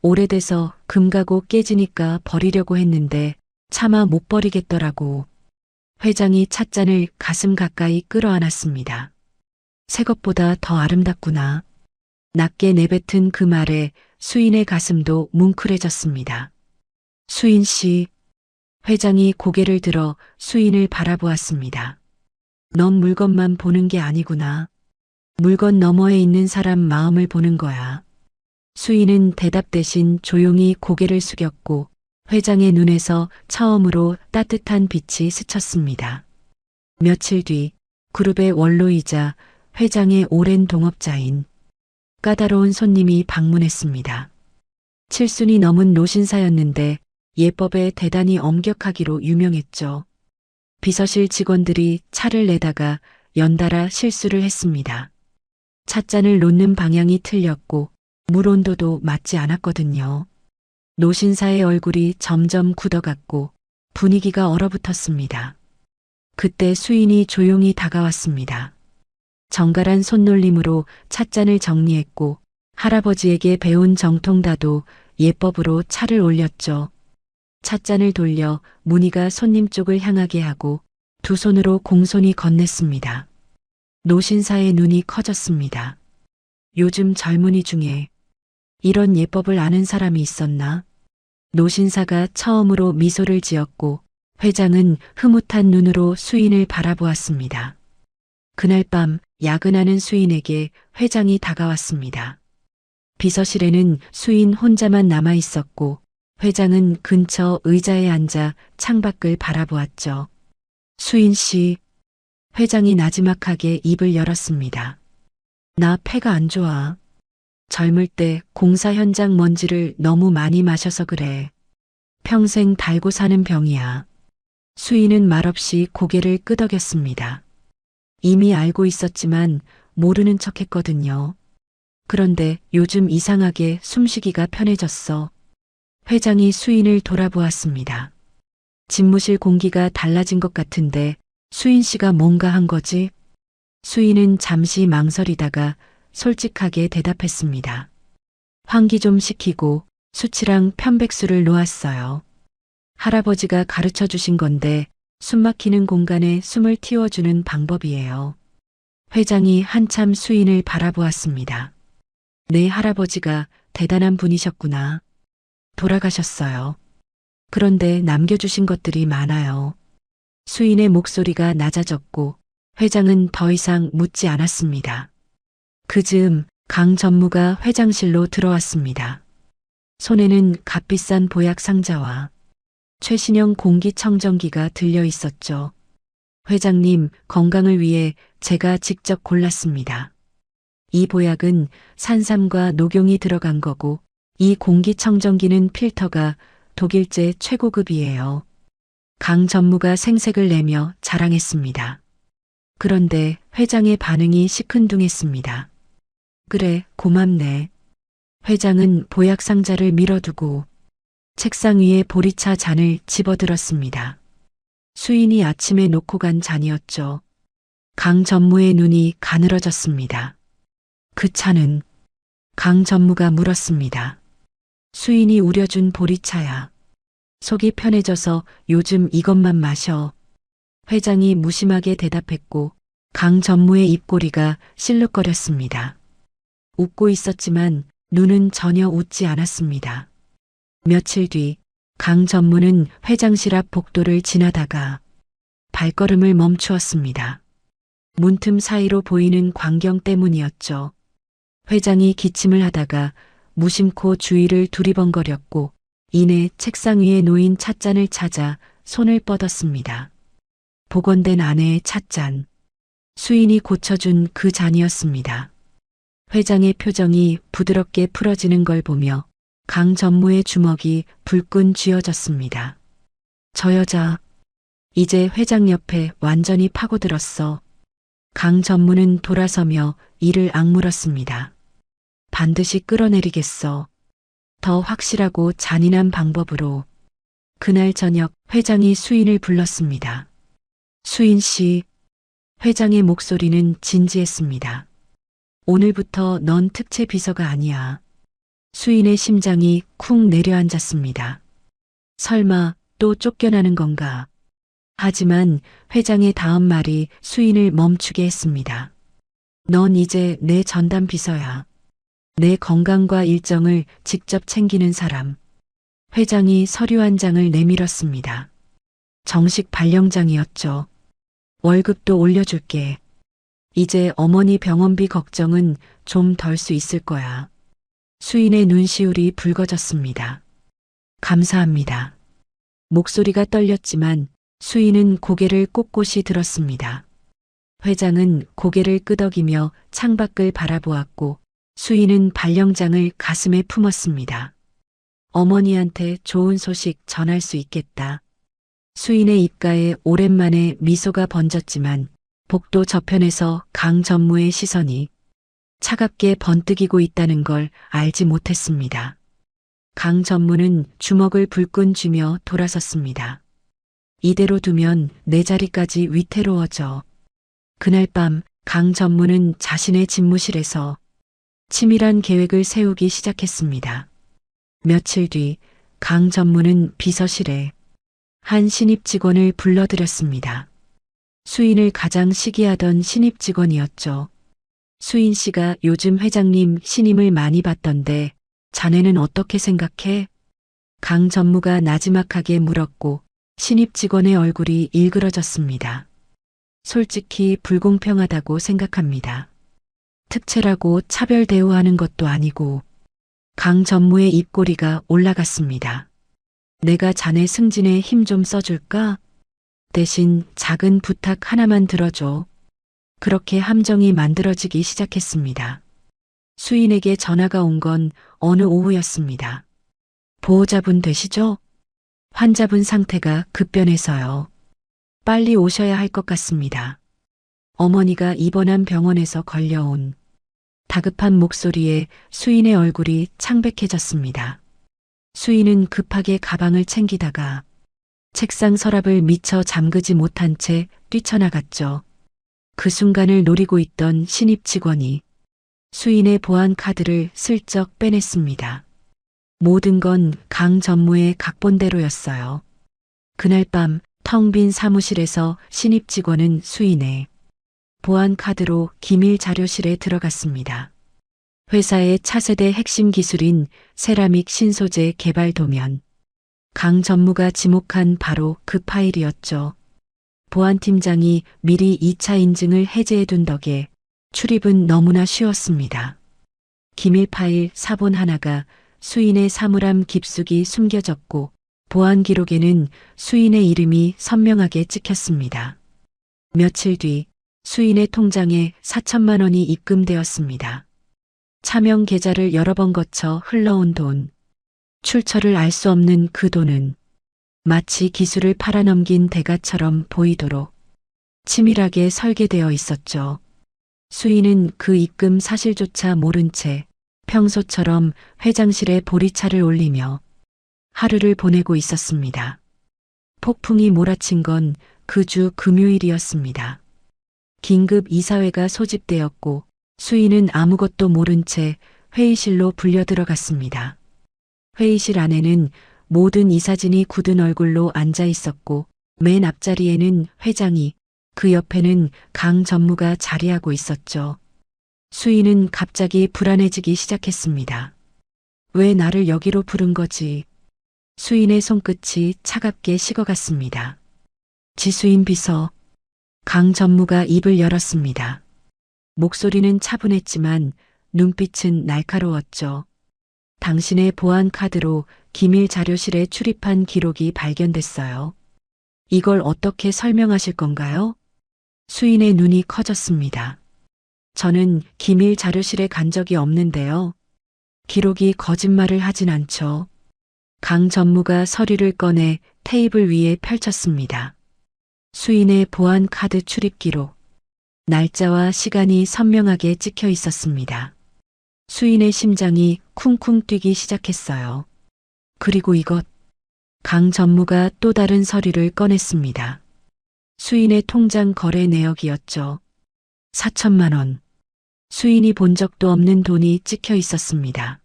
오래돼서 금가고 깨지니까 버리려고 했는데 차마 못 버리겠더라고. 회장이 찻잔을 가슴 가까이 끌어안았습니다. 새 것보다 더 아름답구나. 낮게 내뱉은 그 말에 수인의 가슴도 뭉클해졌습니다. 수인 씨. 회장이 고개를 들어 수인을 바라보았습니다. 넌 물건만 보는 게 아니구나. 물건 너머에 있는 사람 마음을 보는 거야. 수인은 대답 대신 조용히 고개를 숙였고 회장의 눈에서 처음으로 따뜻한 빛이 스쳤습니다. 며칠 뒤 그룹의 원로이자 회장의 오랜 동업자인 까다로운 손님이 방문했습니다. 7순이 넘은 노신사였는데 예법에 대단히 엄격하기로 유명했죠. 비서실 직원들이 차를 내다가 연달아 실수를 했습니다. 찻잔을 놓는 방향이 틀렸고 물 온도도 맞지 않았거든요. 노신사의 얼굴이 점점 굳어갔고 분위기가 얼어붙었습니다. 그때 수인이 조용히 다가왔습니다. 정갈한 손놀림으로 찻잔을 정리했고 할아버지에게 배운 정통다도 예법으로 차를 올렸죠. 찻잔을 돌려 무늬가 손님 쪽을 향하게 하고 두 손으로 공손히 건넸습니다. 노신사의 눈이 커졌습니다. 요즘 젊은이 중에 이런 예법을 아는 사람이 있었나? 노신사가 처음으로 미소를 지었고 회장은 흐뭇한 눈으로 수인을 바라보았습니다. 그날 밤 야근하는 수인에게 회장이 다가왔습니다. 비서실에는 수인 혼자만 남아 있었고 회장은 근처 의자에 앉아 창밖을 바라보았죠. 수인 씨, 회장이 나지막하게 입을 열었습니다. 나 폐가 안 좋아. 젊을 때 공사 현장 먼지를 너무 많이 마셔서 그래. 평생 달고 사는 병이야. 수인은 말없이 고개를 끄덕였습니다. 이미 알고 있었지만 모르는 척 했거든요. 그런데 요즘 이상하게 숨쉬기가 편해졌어. 회장이 수인을 돌아보았습니다. 집무실 공기가 달라진 것 같은데 수인 씨가 뭔가 한 거지? 수인은 잠시 망설이다가 솔직하게 대답했습니다. 환기 좀 시키고 수치랑 편백수를 놓았어요. 할아버지가 가르쳐 주신 건데 숨 막히는 공간에 숨을 틔워주는 방법이에요. 회장이 한참 수인을 바라보았습니다. 내 할아버지가 대단한 분이셨구나. 돌아가셨어요. 그런데 남겨주신 것들이 많아요. 수인의 목소리가 낮아졌고 회장은 더 이상 묻지 않았습니다. 그 즈음 강 전무가 회장실로 들어왔습니다. 손에는 값비싼 보약 상자와 최신형 공기청정기가 들려 있었죠. 회장님 건강을 위해 제가 직접 골랐습니다. 이 보약은 산삼과 녹용이 들어간 거고 이 공기청정기는 필터가 독일제 최고급이에요. 강 전무가 생색을 내며 자랑했습니다. 그런데 회장의 반응이 시큰둥했습니다. 그래, 고맙네. 회장은 보약 상자를 밀어두고 책상 위에 보리차 잔을 집어들었습니다. 수인이 아침에 놓고 간 잔이었죠. 강 전무의 눈이 가늘어졌습니다. 그 차는? 강 전무가 물었습니다. 수인이 우려준 보리차야. 속이 편해져서 요즘 이것만 마셔. 회장이 무심하게 대답했고 강 전무의 입꼬리가 실룩거렸습니다. 웃고 있었지만 눈은 전혀 웃지 않았습니다. 며칠 뒤 강 전무는 회장실 앞 복도를 지나다가 발걸음을 멈추었습니다. 문틈 사이로 보이는 광경 때문이었죠. 회장이 기침을 하다가 무심코 주위를 두리번거렸고 이내 책상 위에 놓인 찻잔을 찾아 손을 뻗었습니다. 복원된 아내의 찻잔. 수인이 고쳐준 그 잔이었습니다. 회장의 표정이 부드럽게 풀어지는 걸 보며 강 전무의 주먹이 불끈 쥐어졌습니다. 저 여자, 이제 회장 옆에 완전히 파고들었어. 강 전무는 돌아서며 이를 악물었습니다. 반드시 끌어내리겠어. 더 확실하고 잔인한 방법으로. 그날 저녁 회장이 수인을 불렀습니다. 수인 씨, 회장의 목소리는 진지했습니다. 오늘부터 넌 특채 비서가 아니야. 수인의 심장이 쿵 내려앉았습니다. 설마 또 쫓겨나는 건가? 하지만 회장의 다음 말이 수인을 멈추게 했습니다. 넌 이제 내 전담 비서야. 내 건강과 일정을 직접 챙기는 사람. 회장이 서류 한 장을 내밀었습니다. 정식 발령장이었죠. 월급도 올려줄게. 이제 어머니 병원비 걱정은 좀 덜 수 있을 거야. 수인의 눈시울이 붉어졌습니다. 감사합니다. 목소리가 떨렸지만 수인은 고개를 꼿꼿이 들었습니다. 회장은 고개를 끄덕이며 창밖을 바라보았고 수인은 발령장을 가슴에 품었습니다. 어머니한테 좋은 소식 전할 수 있겠다. 수인의 입가에 오랜만에 미소가 번졌지만 복도 저편에서 강 전무의 시선이 차갑게 번뜩이고 있다는 걸 알지 못했습니다. 강 전무는 주먹을 불끈 쥐며 돌아섰습니다. 이대로 두면 내 자리까지 위태로워져. 그날 밤 강 전무는 자신의 집무실에서 치밀한 계획을 세우기 시작했습니다. 며칠 뒤 강 전무는 비서실에 한 신입 직원을 불러들였습니다. 수인을 가장 시기하던 신입 직원이었죠. 수인 씨가 요즘 회장님 신임을 많이 받던데 자네는 어떻게 생각해? 강 전무가 나지막하게 물었고 신입 직원의 얼굴이 일그러졌습니다. 솔직히 불공평하다고 생각합니다. 특채라고 차별 대우하는 것도 아니고. 강 전무의 입꼬리가 올라갔습니다. 내가 자네 승진에 힘 좀 써줄까? 대신 작은 부탁 하나만 들어줘. 그렇게 함정이 만들어지기 시작했습니다. 수인에게 전화가 온 건 어느 오후였습니다. 보호자분 되시죠? 환자분 상태가 급변해서요. 빨리 오셔야 할 것 같습니다. 어머니가 입원한 병원에서 걸려온. 다급한 목소리에 수인의 얼굴이 창백해졌습니다. 수인은 급하게 가방을 챙기다가 책상 서랍을 미처 잠그지 못한 채 뛰쳐나갔죠. 그 순간을 노리고 있던 신입 직원이 수인의 보안 카드를 슬쩍 빼냈습니다. 모든 건 강 전무의 각본대로였어요. 그날 밤 텅 빈 사무실에서 신입 직원은 수인의 보안 카드로 기밀 자료실에 들어갔습니다. 회사의 차세대 핵심 기술인 세라믹 신소재 개발 도면. 강 전무가 지목한 바로 그 파일이었죠. 보안팀장이 미리 2차 인증을 해제해둔 덕에 출입은 너무나 쉬웠습니다. 기밀 파일 사본 하나가 수인의 사물함 깊숙이 숨겨졌고 보안 기록에는 수인의 이름이 선명하게 찍혔습니다. 며칠 뒤 수인의 통장에 4천만 원이 입금되었습니다. 차명 계좌를 여러 번 거쳐 흘러온 돈. 출처를 알 수 없는 그 돈은 마치 기술을 팔아넘긴 대가처럼 보이도록 치밀하게 설계되어 있었죠. 수인은 그 입금 사실조차 모른 채 평소처럼 회장실에 보리차를 올리며 하루를 보내고 있었습니다. 폭풍이 몰아친 건 그 주 금요일이었습니다. 긴급 이사회가 소집되었고 수인은 아무것도 모른 채 회의실로 불려 들어갔습니다. 회의실 안에는 모든 이사진이 굳은 얼굴로 앉아 있었고 맨 앞자리에는 회장이, 그 옆에는 강 전무가 자리하고 있었죠. 수인은 갑자기 불안해지기 시작했습니다. 왜 나를 여기로 부른 거지? 수인의 손끝이 차갑게 식어갔습니다. 지수인 비서. 강 전무가 입을 열었습니다. 목소리는 차분했지만 눈빛은 날카로웠죠. 당신의 보안 카드로 기밀 자료실에 출입한 기록이 발견됐어요. 이걸 어떻게 설명하실 건가요? 수인의 눈이 커졌습니다. 저는 기밀 자료실에 간 적이 없는데요. 기록이 거짓말을 하진 않죠. 강 전무가 서류를 꺼내 테이블 위에 펼쳤습니다. 수인의 보안 카드 출입 기록. 날짜와 시간이 선명하게 찍혀 있었습니다. 수인의 심장이 쿵쿵 뛰기 시작했어요. 그리고 이것. 강 전무가 또 다른 서류를 꺼냈습니다. 수인의 통장 거래 내역이었죠. 4천만 원. 수인이 본 적도 없는 돈이 찍혀 있었습니다.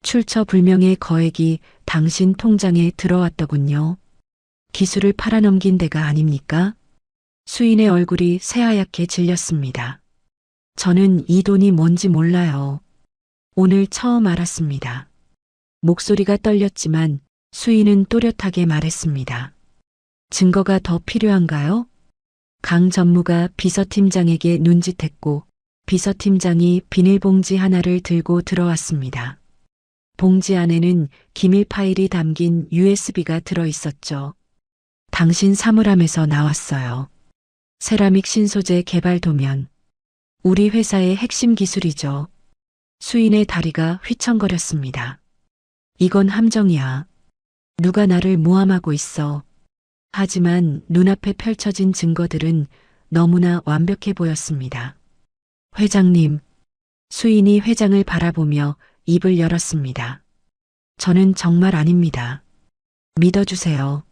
출처 불명의 거액이 당신 통장에 들어왔더군요. 기술을 팔아넘긴 데가 아닙니까? 수인의 얼굴이 새하얗게 질렸습니다. 저는 이 돈이 뭔지 몰라요. 오늘 처음 알았습니다. 목소리가 떨렸지만 수인은 또렷하게 말했습니다. 증거가 더 필요한가요? 강 전무가 비서팀장에게 눈짓했고 비서팀장이 비닐봉지 하나를 들고 들어왔습니다. 봉지 안에는 기밀 파일이 담긴 USB가 들어 있었죠. 당신 사물함에서 나왔어요. 세라믹 신소재 개발 도면. 우리 회사의 핵심 기술이죠. 수인의 다리가 휘청거렸습니다. 이건 함정이야. 누가 나를 모함하고 있어. 하지만 눈앞에 펼쳐진 증거들은 너무나 완벽해 보였습니다. 회장님, 수인이 회장을 바라보며 입을 열었습니다. 저는 정말 아닙니다. 믿어주세요.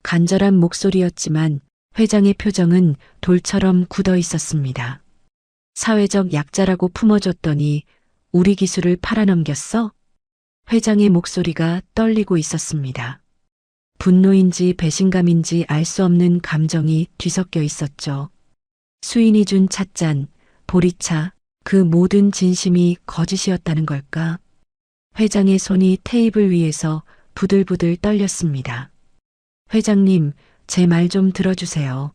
간절한 목소리였지만 회장의 표정은 돌처럼 굳어 있었습니다. 사회적 약자라고 품어줬더니 우리 기술을 팔아넘겼어? 회장의 목소리가 떨리고 있었습니다. 분노인지 배신감인지 알 수 없는 감정이 뒤섞여 있었죠. 수인이 준 찻잔, 보리차, 그 모든 진심이 거짓이었다는 걸까? 회장의 손이 테이블 위에서 부들부들 떨렸습니다. 회장님, 제 말 좀 들어주세요.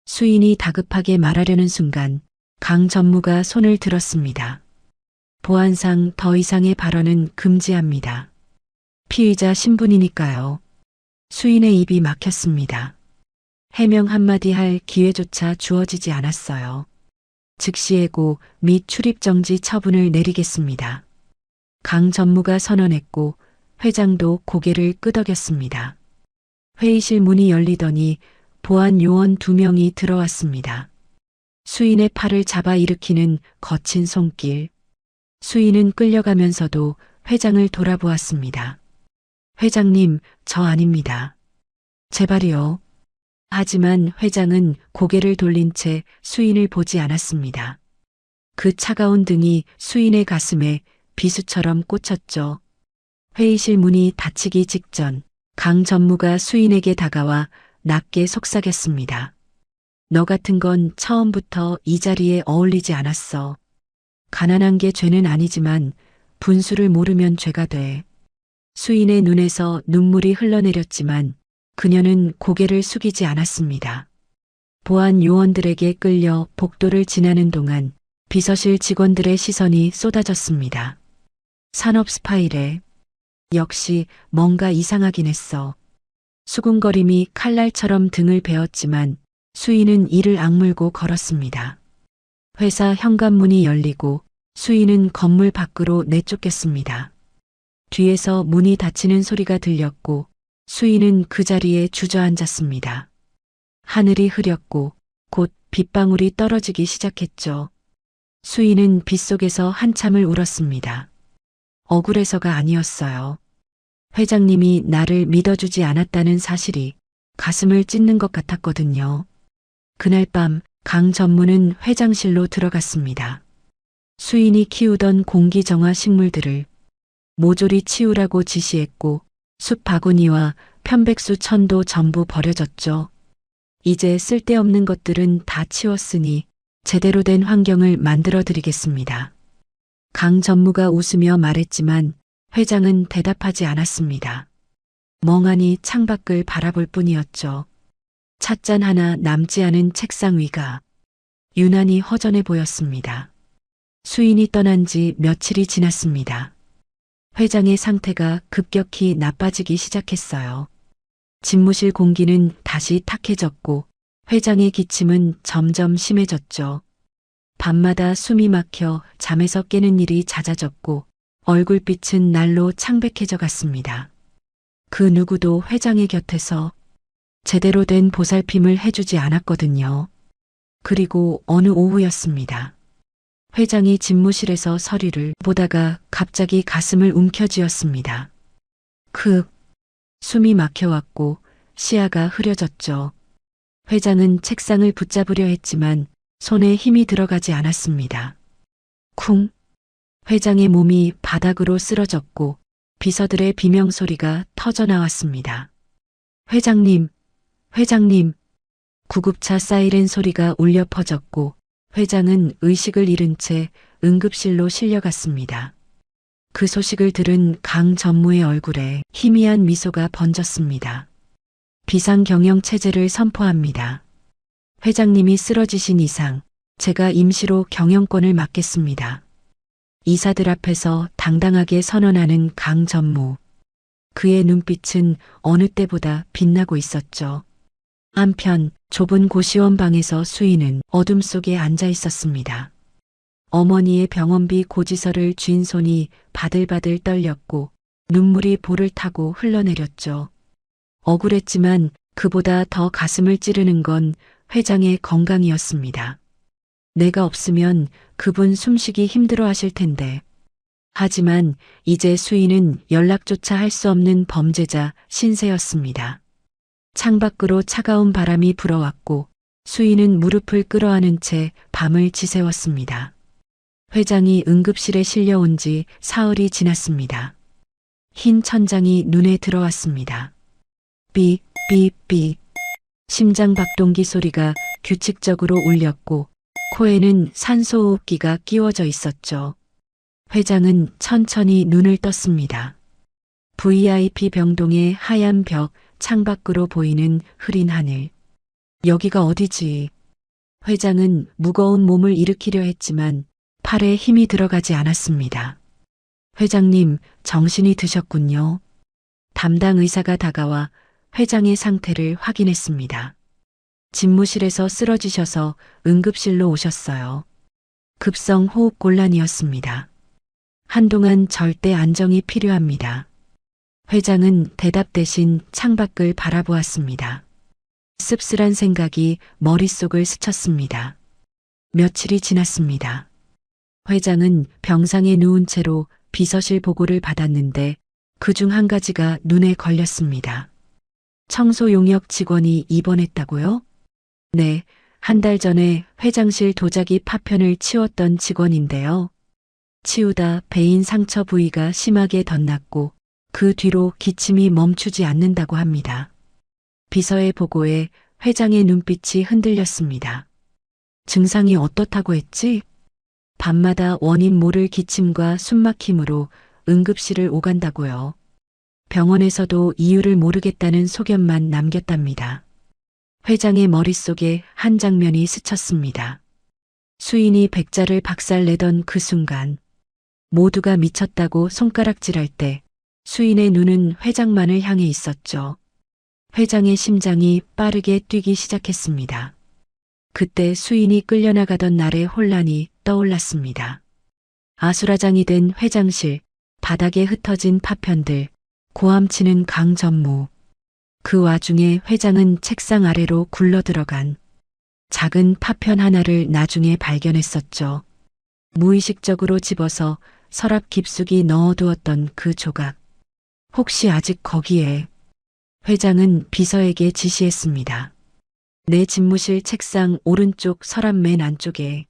수인이 다급하게 말하려는 순간 강 전무가 손을 들었습니다. 보안상 더 이상의 발언은 금지합니다. 피의자 신분이니까요. 수인의 입이 막혔습니다. 해명 한마디 할 기회조차 주어지지 않았어요. 즉시 해고 및 출입정지 처분을 내리겠습니다. 강 전무가 선언했고 회장도 고개를 끄덕였습니다. 회의실 문이 열리더니 보안 요원 2명이 들어왔습니다. 수인의 팔을 잡아 일으키는 거친 손길. 수인은 끌려가면서도 회장을 돌아보았습니다. 회장님, 저 아닙니다. 제발이요. 하지만 회장은 고개를 돌린 채 수인을 보지 않았습니다. 그 차가운 등이 수인의 가슴에 비수처럼 꽂혔죠. 회의실 문이 닫히기 직전 강 전무가 수인에게 다가와 낮게 속삭였습니다. 너 같은 건 처음부터 이 자리에 어울리지 않았어. 가난한 게 죄는 아니지만 분수를 모르면 죄가 돼. 수인의 눈에서 눈물이 흘러내렸지만 그녀는 고개를 숙이지 않았습니다. 보안 요원들에게 끌려 복도를 지나는 동안 비서실 직원들의 시선이 쏟아졌습니다. 산업 스파이래. 역시 뭔가 이상하긴 했어. 수군거림이 칼날처럼 등을 베었지만 수인은 이를 악물고 걸었습니다. 회사 현관문이 열리고 수인은 건물 밖으로 내쫓겼습니다. 뒤에서 문이 닫히는 소리가 들렸고 수인은 그 자리에 주저앉았습니다. 하늘이 흐렸고 곧 빗방울이 떨어지기 시작했죠. 수인은 빗속에서 한참을 울었습니다. 억울해서가 아니었어요. 회장님이 나를 믿어주지 않았다는 사실이 가슴을 찢는 것 같았거든요. 그날 밤 강 전무는 회장실로 들어갔습니다. 수인이 키우던 공기정화 식물들을 모조리 치우라고 지시했고 숲 바구니와 편백수 천도 전부 버려졌죠. 이제 쓸데없는 것들은 다 치웠으니 제대로 된 환경을 만들어 드리겠습니다. 강 전무가 웃으며 말했지만 회장은 대답하지 않았습니다. 멍하니 창밖을 바라볼 뿐이었죠. 찻잔 하나 남지 않은 책상 위가 유난히 허전해 보였습니다. 수인이 떠난 지 며칠이 지났습니다. 회장의 상태가 급격히 나빠지기 시작했어요. 집무실 공기는 다시 탁해졌고 회장의 기침은 점점 심해졌죠. 밤마다 숨이 막혀 잠에서 깨는 일이 잦아졌고 얼굴빛은 날로 창백해져 갔습니다. 그 누구도 회장의 곁에서 제대로 된 보살핌을 해주지 않았거든요. 그리고 어느 오후였습니다. 회장이 집무실에서 서류를 보다가 갑자기 가슴을 움켜쥐었습니다. 숨이 막혀왔고 시야가 흐려졌죠. 회장은 책상을 붙잡으려 했지만 손에 힘이 들어가지 않았습니다. 쿵! 회장의 몸이 바닥으로 쓰러졌고 비서들의 비명소리가 터져나왔습니다. 회장님! 회장님! 구급차 사이렌 소리가 울려 퍼졌고 회장은 의식을 잃은 채 응급실로 실려갔습니다. 그 소식을 들은 강 전무의 얼굴에 희미한 미소가 번졌습니다. 비상경영 체제를 선포합니다. 회장님이 쓰러지신 이상 제가 임시로 경영권을 맡겠습니다. 이사들 앞에서 당당하게 선언하는 강 전무. 그의 눈빛은 어느 때보다 빛나고 있었죠. 한편 좁은 고시원 방에서 수인은 어둠 속에 앉아 있었습니다. 어머니의 병원비 고지서를 쥔 손이 바들바들 떨렸고 눈물이 볼을 타고 흘러내렸죠. 억울했지만 그보다 더 가슴을 찌르는 건 회장의 건강이었습니다. 내가 없으면 그분 숨쉬기 힘들어 하실 텐데. 하지만 이제 수인은 연락조차 할 수 없는 범죄자 신세였습니다. 창밖으로 차가운 바람이 불어왔고 수인은 무릎을 끌어안은 채 밤을 지새웠습니다. 회장이 응급실에 실려온 지 사흘이 지났습니다. 흰 천장이 눈에 들어왔습니다. 삐, 삐, 삐. 심장 박동기 소리가 규칙적으로 울렸고 코에는 산소호흡기가 끼워져 있었죠. 회장은 천천히 눈을 떴습니다. VIP 병동의 하얀 벽, 창밖으로 보이는 흐린 하늘. 여기가 어디지? 회장은 무거운 몸을 일으키려 했지만 팔에 힘이 들어가지 않았습니다. 회장님, 정신이 드셨군요. 담당 의사가 다가와 회장의 상태를 확인했습니다. 집무실에서 쓰러지셔서 응급실로 오셨어요. 급성 호흡 곤란이었습니다. 한동안 절대 안정이 필요합니다. 회장은 대답 대신 창밖을 바라보았습니다. 씁쓸한 생각이 머릿속을 스쳤습니다. 며칠이 지났습니다. 회장은 병상에 누운 채로 비서실 보고를 받았는데 그중 한 가지가 눈에 걸렸습니다. 청소 용역 직원이 입원했다고요? 네, 한 달 전에 회장실 도자기 파편을 치웠던 직원인데요. 치우다 베인 상처 부위가 심하게 덧났고 그 뒤로 기침이 멈추지 않는다고 합니다. 비서의 보고에 회장의 눈빛이 흔들렸습니다. 증상이 어떻다고 했지? 밤마다 원인 모를 기침과 숨막힘으로 응급실을 오간다고요. 병원에서도 이유를 모르겠다는 소견만 남겼답니다. 회장의 머릿속에 한 장면이 스쳤습니다. 수인이 백자를 박살내던 그 순간 모두가 미쳤다고 손가락질할 때 수인의 눈은 회장만을 향해 있었죠. 회장의 심장이 빠르게 뛰기 시작했습니다. 그때 수인이 끌려나가던 날의 혼란이 떠올랐습니다. 아수라장이 된 회장실, 바닥에 흩어진 파편들, 고함치는 강전무. 그 와중에 회장은 책상 아래로 굴러들어간 작은 파편 하나를 나중에 발견했었죠. 무의식적으로 집어서 서랍 깊숙이 넣어두었던 그 조각. 혹시 아직 거기에? 회장은 비서에게 지시했습니다. 내 집무실 책상 오른쪽 서랍 맨 안쪽에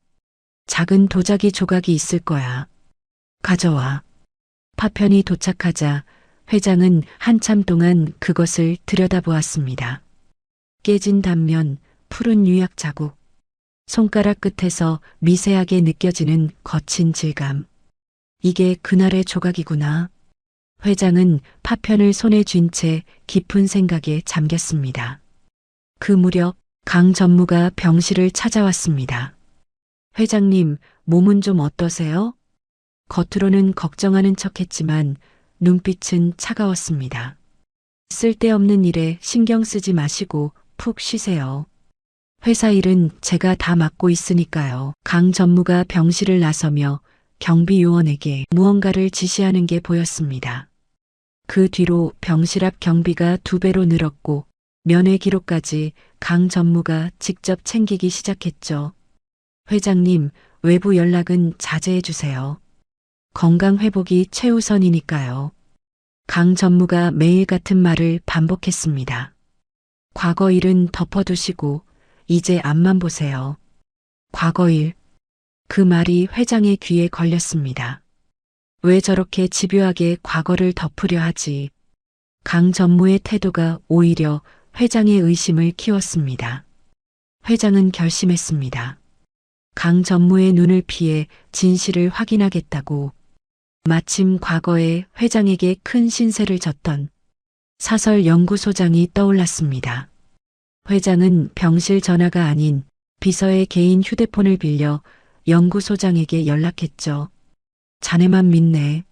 작은 도자기 조각이 있을 거야. 가져와. 파편이 도착하자 회장은 한참 동안 그것을 들여다보았습니다. 깨진 단면, 푸른 유약 자국, 손가락 끝에서 미세하게 느껴지는 거친 질감. 이게 그날의 조각이구나. 회장은 파편을 손에 쥔 채 깊은 생각에 잠겼습니다. 그 무렵 강 전무가 병실을 찾아왔습니다. 회장님, 몸은 좀 어떠세요? 겉으로는 걱정하는 척했지만 눈빛은 차가웠습니다. 쓸데없는 일에 신경 쓰지 마시고 푹 쉬세요. 회사 일은 제가 다 맡고 있으니까요. 강 전무가 병실을 나서며 경비 요원에게 무언가를 지시하는 게 보였습니다. 그 뒤로 병실 앞 경비가 2배로 늘었고 면회 기록까지 강 전무가 직접 챙기기 시작했죠. 회장님, 외부 연락은 자제해 주세요. 건강 회복이 최우선이니까요. 강 전무가 매일 같은 말을 반복했습니다. 과거 일은 덮어두시고 이제 앞만 보세요. 과거 일. 그 말이 회장의 귀에 걸렸습니다. 왜 저렇게 집요하게 과거를 덮으려 하지? 강 전무의 태도가 오히려 회장의 의심을 키웠습니다. 회장은 결심했습니다. 강 전무의 눈을 피해 진실을 확인하겠다고. 마침 과거에 회장에게 큰 신세를 졌던 사설 연구소장이 떠올랐습니다. 회장은 병실 전화가 아닌 비서의 개인 휴대폰을 빌려 연구소장에게 연락했죠. 자네만 믿네.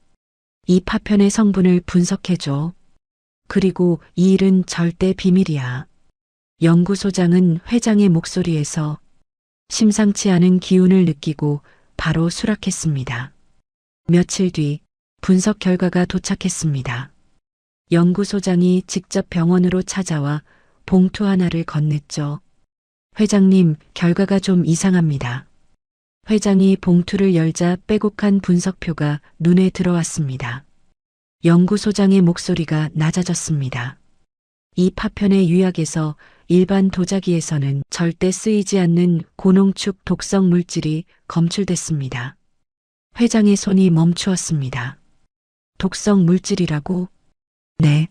이 파편의 성분을 분석해줘. 그리고 이 일은 절대 비밀이야. 연구소장은 회장의 목소리에서 심상치 않은 기운을 느끼고 바로 수락했습니다. 며칠 뒤 분석 결과가 도착했습니다. 연구소장이 직접 병원으로 찾아와 봉투 하나를 건넸죠. 회장님, 결과가 좀 이상합니다. 회장이 봉투를 열자 빼곡한 분석표가 눈에 들어왔습니다. 연구소장의 목소리가 낮아졌습니다. 이 파편의 유약에서 일반 도자기에서는 절대 쓰이지 않는 고농축 독성 물질이 검출됐습니다. 회장의 손이 멈추었습니다. 독성 물질이라고? 네.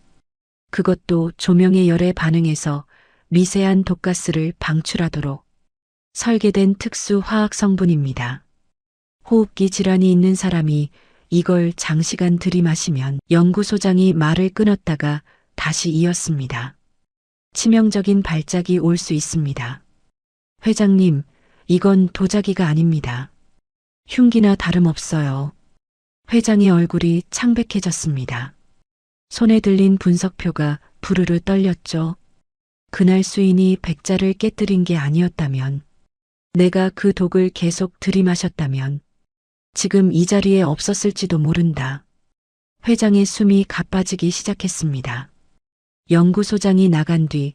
그것도 조명의 열에 반응해서 미세한 독가스를 방출하도록 설계된 특수 화학 성분입니다. 호흡기 질환이 있는 사람이 이걸 장시간 들이마시면 연구소장이 말을 끊었다가 다시 이었습니다. 치명적인 발작이 올 수 있습니다. 회장님, 이건 도자기가 아닙니다. 흉기나 다름없어요. 회장의 얼굴이 창백해졌습니다. 손에 들린 분석표가 부르르 떨렸죠. 그날 수인이 백자를 깨뜨린 게 아니었다면, 내가 그 독을 계속 들이마셨다면, 지금 이 자리에 없었을지도 모른다. 회장의 숨이 가빠지기 시작했습니다. 연구소장이 나간 뒤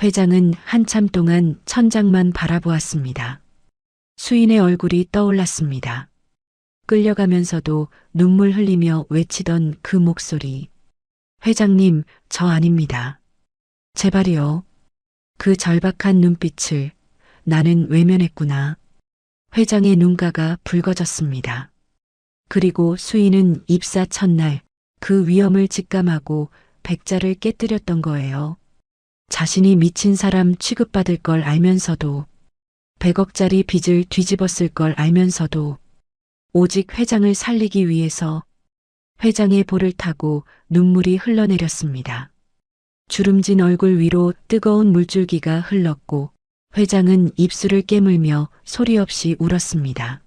회장은 한참 동안 천장만 바라보았습니다. 수인의 얼굴이 떠올랐습니다. 끌려가면서도 눈물 흘리며 외치던 그 목소리. 회장님, 저 아닙니다. 제발이요. 그 절박한 눈빛을 나는 외면했구나. 회장의 눈가가 붉어졌습니다. 그리고 수인은 입사 첫날 그 위험을 직감하고 백자를 깨뜨렸던 거예요. 자신이 미친 사람 취급받을 걸 알면서도 100억짜리 빚을 뒤집었을 걸 알면서도 오직 회장을 살리기 위해서 회장의 볼을 타고 눈물이 흘러내렸습니다. 주름진 얼굴 위로 뜨거운 물줄기가 흘렀고 회장은 입술을 깨물며 소리 없이 울었습니다.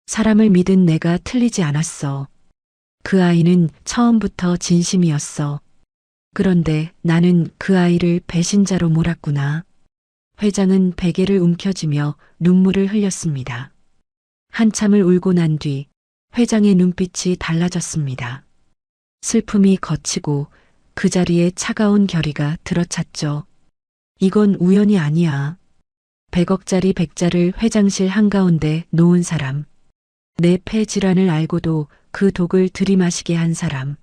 사람을 믿은 내가 틀리지 않았어. 그 아이는 처음부터 진심이었어. 그런데 나는 그 아이를 배신자로 몰았구나. 회장은 베개를 움켜쥐며 눈물을 흘렸습니다. 한참을 울고 난 뒤 회장의 눈빛이 달라졌습니다. 슬픔이 거치고 그 자리에 차가운 결의가 들어찼죠. 이건 우연이 아니야. 100억짜리 백자를 회장실 한가운데 놓은 사람. 내 폐 질환을 알고도 그 독을 들이마시게 한 사람.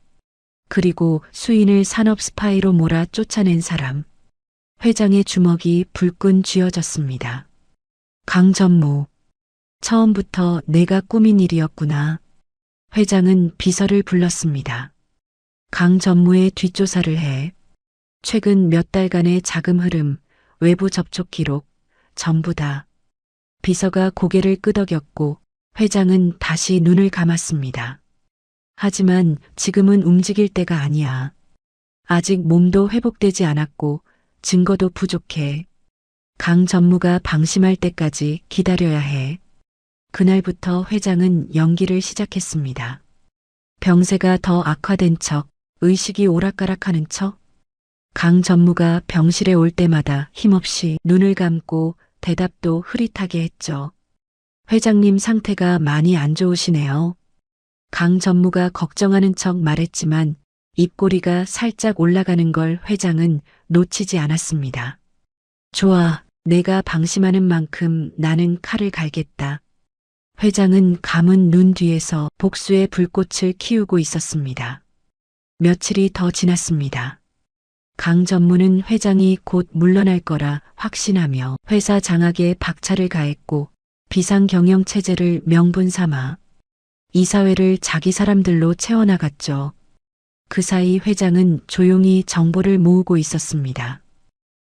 그리고 수인을 산업 스파이로 몰아 쫓아낸 사람. 회장의 주먹이 불끈 쥐어졌습니다. 강전무. 처음부터 내가 꾸민 일이었구나. 회장은 비서를 불렀습니다. 강전무의 뒷조사를 해. 최근 몇 달간의 자금 흐름, 외부 접촉 기록, 전부 다. 비서가 고개를 끄덕였고 회장은 다시 눈을 감았습니다. 하지만 지금은 움직일 때가 아니야. 아직 몸도 회복되지 않았고 증거도 부족해. 강 전무가 방심할 때까지 기다려야 해. 그날부터 회장은 연기를 시작했습니다. 병세가 더 악화된 척, 의식이 오락가락하는 척. 강 전무가 병실에 올 때마다 힘없이 눈을 감고 대답도 흐릿하게 했죠. 회장님 상태가 많이 안 좋으시네요. 강 전무가 걱정하는 척 말했지만 입꼬리가 살짝 올라가는 걸 회장은 놓치지 않았습니다. 좋아, 내가 방심하는 만큼 나는 칼을 갈겠다. 회장은 감은 눈 뒤에서 복수의 불꽃을 키우고 있었습니다. 며칠이 더 지났습니다. 강 전무는 회장이 곧 물러날 거라 확신하며 회사 장악에 박차를 가했고 비상경영체제를 명분 삼아 이사회를 자기 사람들로 채워나갔죠. 그 사이 회장은 조용히 정보를 모으고 있었습니다.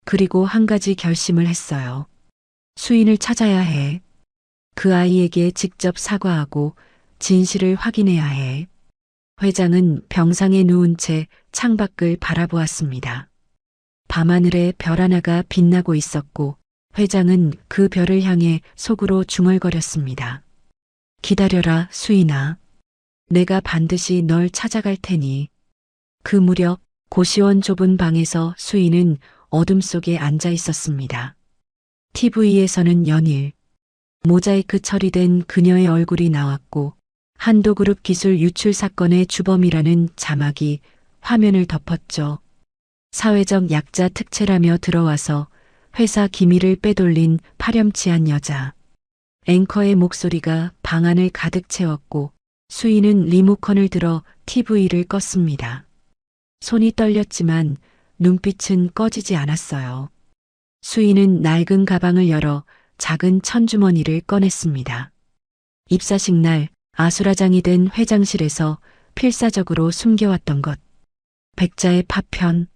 그리고 한 가지 결심을 했어요. 수인을 찾아야 해. 그 아이에게 직접 사과하고 진실을 확인해야 해. 회장은 병상에 누운 채 창밖을 바라보았습니다. 밤하늘에 별 하나가 빛나고 있었고 회장은 그 별을 향해 속으로 중얼거렸습니다. 기다려라, 수인아. 내가 반드시 널 찾아갈 테니. 그 무렵 고시원 좁은 방에서 수인은 어둠 속에 앉아 있었습니다. TV에서는 연일 모자이크 처리된 그녀의 얼굴이 나왔고 한도그룹 기술 유출 사건의 주범이라는 자막이 화면을 덮었죠. 사회적 약자 특채라며 들어와서 회사 기밀을 빼돌린 파렴치한 여자. 앵커의 목소리가 방 안을 가득 채웠고 수인은 리모컨을 들어 TV를 껐습니다. 손이 떨렸지만 눈빛은 꺼지지 않았어요. 수인은 낡은 가방을 열어 작은 천주머니를 꺼냈습니다. 입사식 날 아수라장이 된 회장실에서 필사적으로 숨겨왔던 것. 백자의 파편.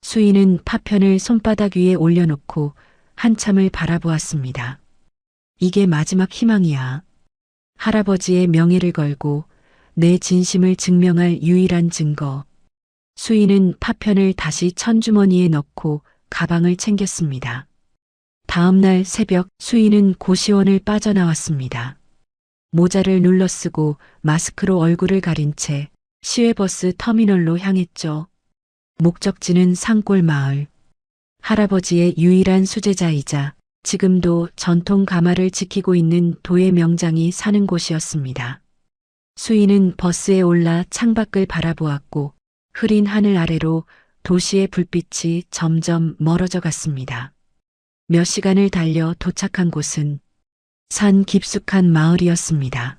수인은 파편을 손바닥 위에 올려놓고 한참을 바라보았습니다. 이게 마지막 희망이야. 할아버지의 명예를 걸고 내 진심을 증명할 유일한 증거. 수인은 파편을 다시 천주머니에 넣고 가방을 챙겼습니다. 다음 날 새벽 수인은 고시원을 빠져나왔습니다. 모자를 눌러쓰고 마스크로 얼굴을 가린 채 시외버스 터미널로 향했죠. 목적지는 산골 마을. 할아버지의 유일한 수제자이자 지금도 전통 가마를 지키고 있는 도예 명장이 사는 곳이었습니다. 수인은 버스에 올라 창밖을 바라보았고 흐린 하늘 아래로 도시의 불빛이 점점 멀어져 갔습니다. 몇 시간을 달려 도착한 곳은 산 깊숙한 마을이었습니다.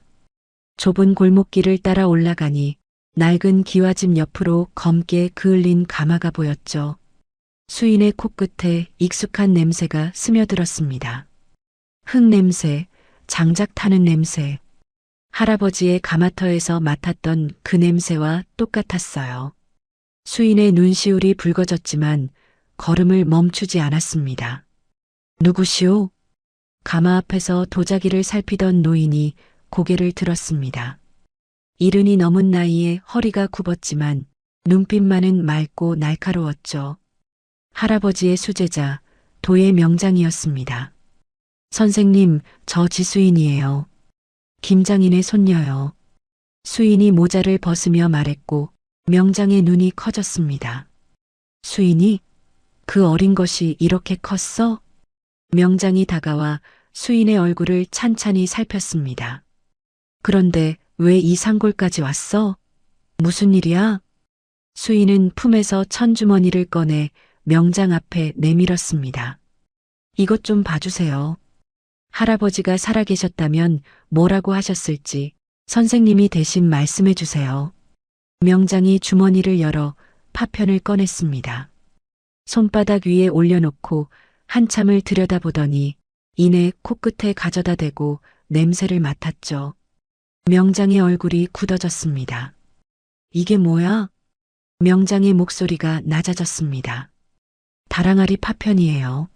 좁은 골목길을 따라 올라가니 낡은 기와집 옆으로 검게 그을린 가마가 보였죠. 수인의 코끝에 익숙한 냄새가 스며들었습니다. 흙 냄새, 장작 타는 냄새. 할아버지의 가마터에서 맡았던 그 냄새와 똑같았어요. 수인의 눈시울이 붉어졌지만 걸음을 멈추지 않았습니다. 누구시오? 가마 앞에서 도자기를 살피던 노인이 고개를 들었습니다. 이른이 넘은 나이에 허리가 굽었지만 눈빛만은 맑고 날카로웠죠. 할아버지의 수제자, 도예 명장이었습니다. 선생님, 저 지수인이에요. 김장인의 손녀요. 수인이 모자를 벗으며 말했고 명장의 눈이 커졌습니다. 수인이? 그 어린 것이 이렇게 컸어? 명장이 다가와 수인의 얼굴을 찬찬히 살폈습니다. 그런데 왜 이 산골까지 왔어? 무슨 일이야? 수인은 품에서 천주머니를 꺼내 명장 앞에 내밀었습니다. 이것 좀 봐주세요. 할아버지가 살아계셨다면 뭐라고 하셨을지 선생님이 대신 말씀해 주세요. 명장이 주머니를 열어 파편을 꺼냈습니다. 손바닥 위에 올려놓고 한참을 들여다보더니 이내 코끝에 가져다 대고 냄새를 맡았죠. 명장의 얼굴이 굳어졌습니다. 이게 뭐야? 명장의 목소리가 낮아졌습니다. 다랑아리 파편이에요.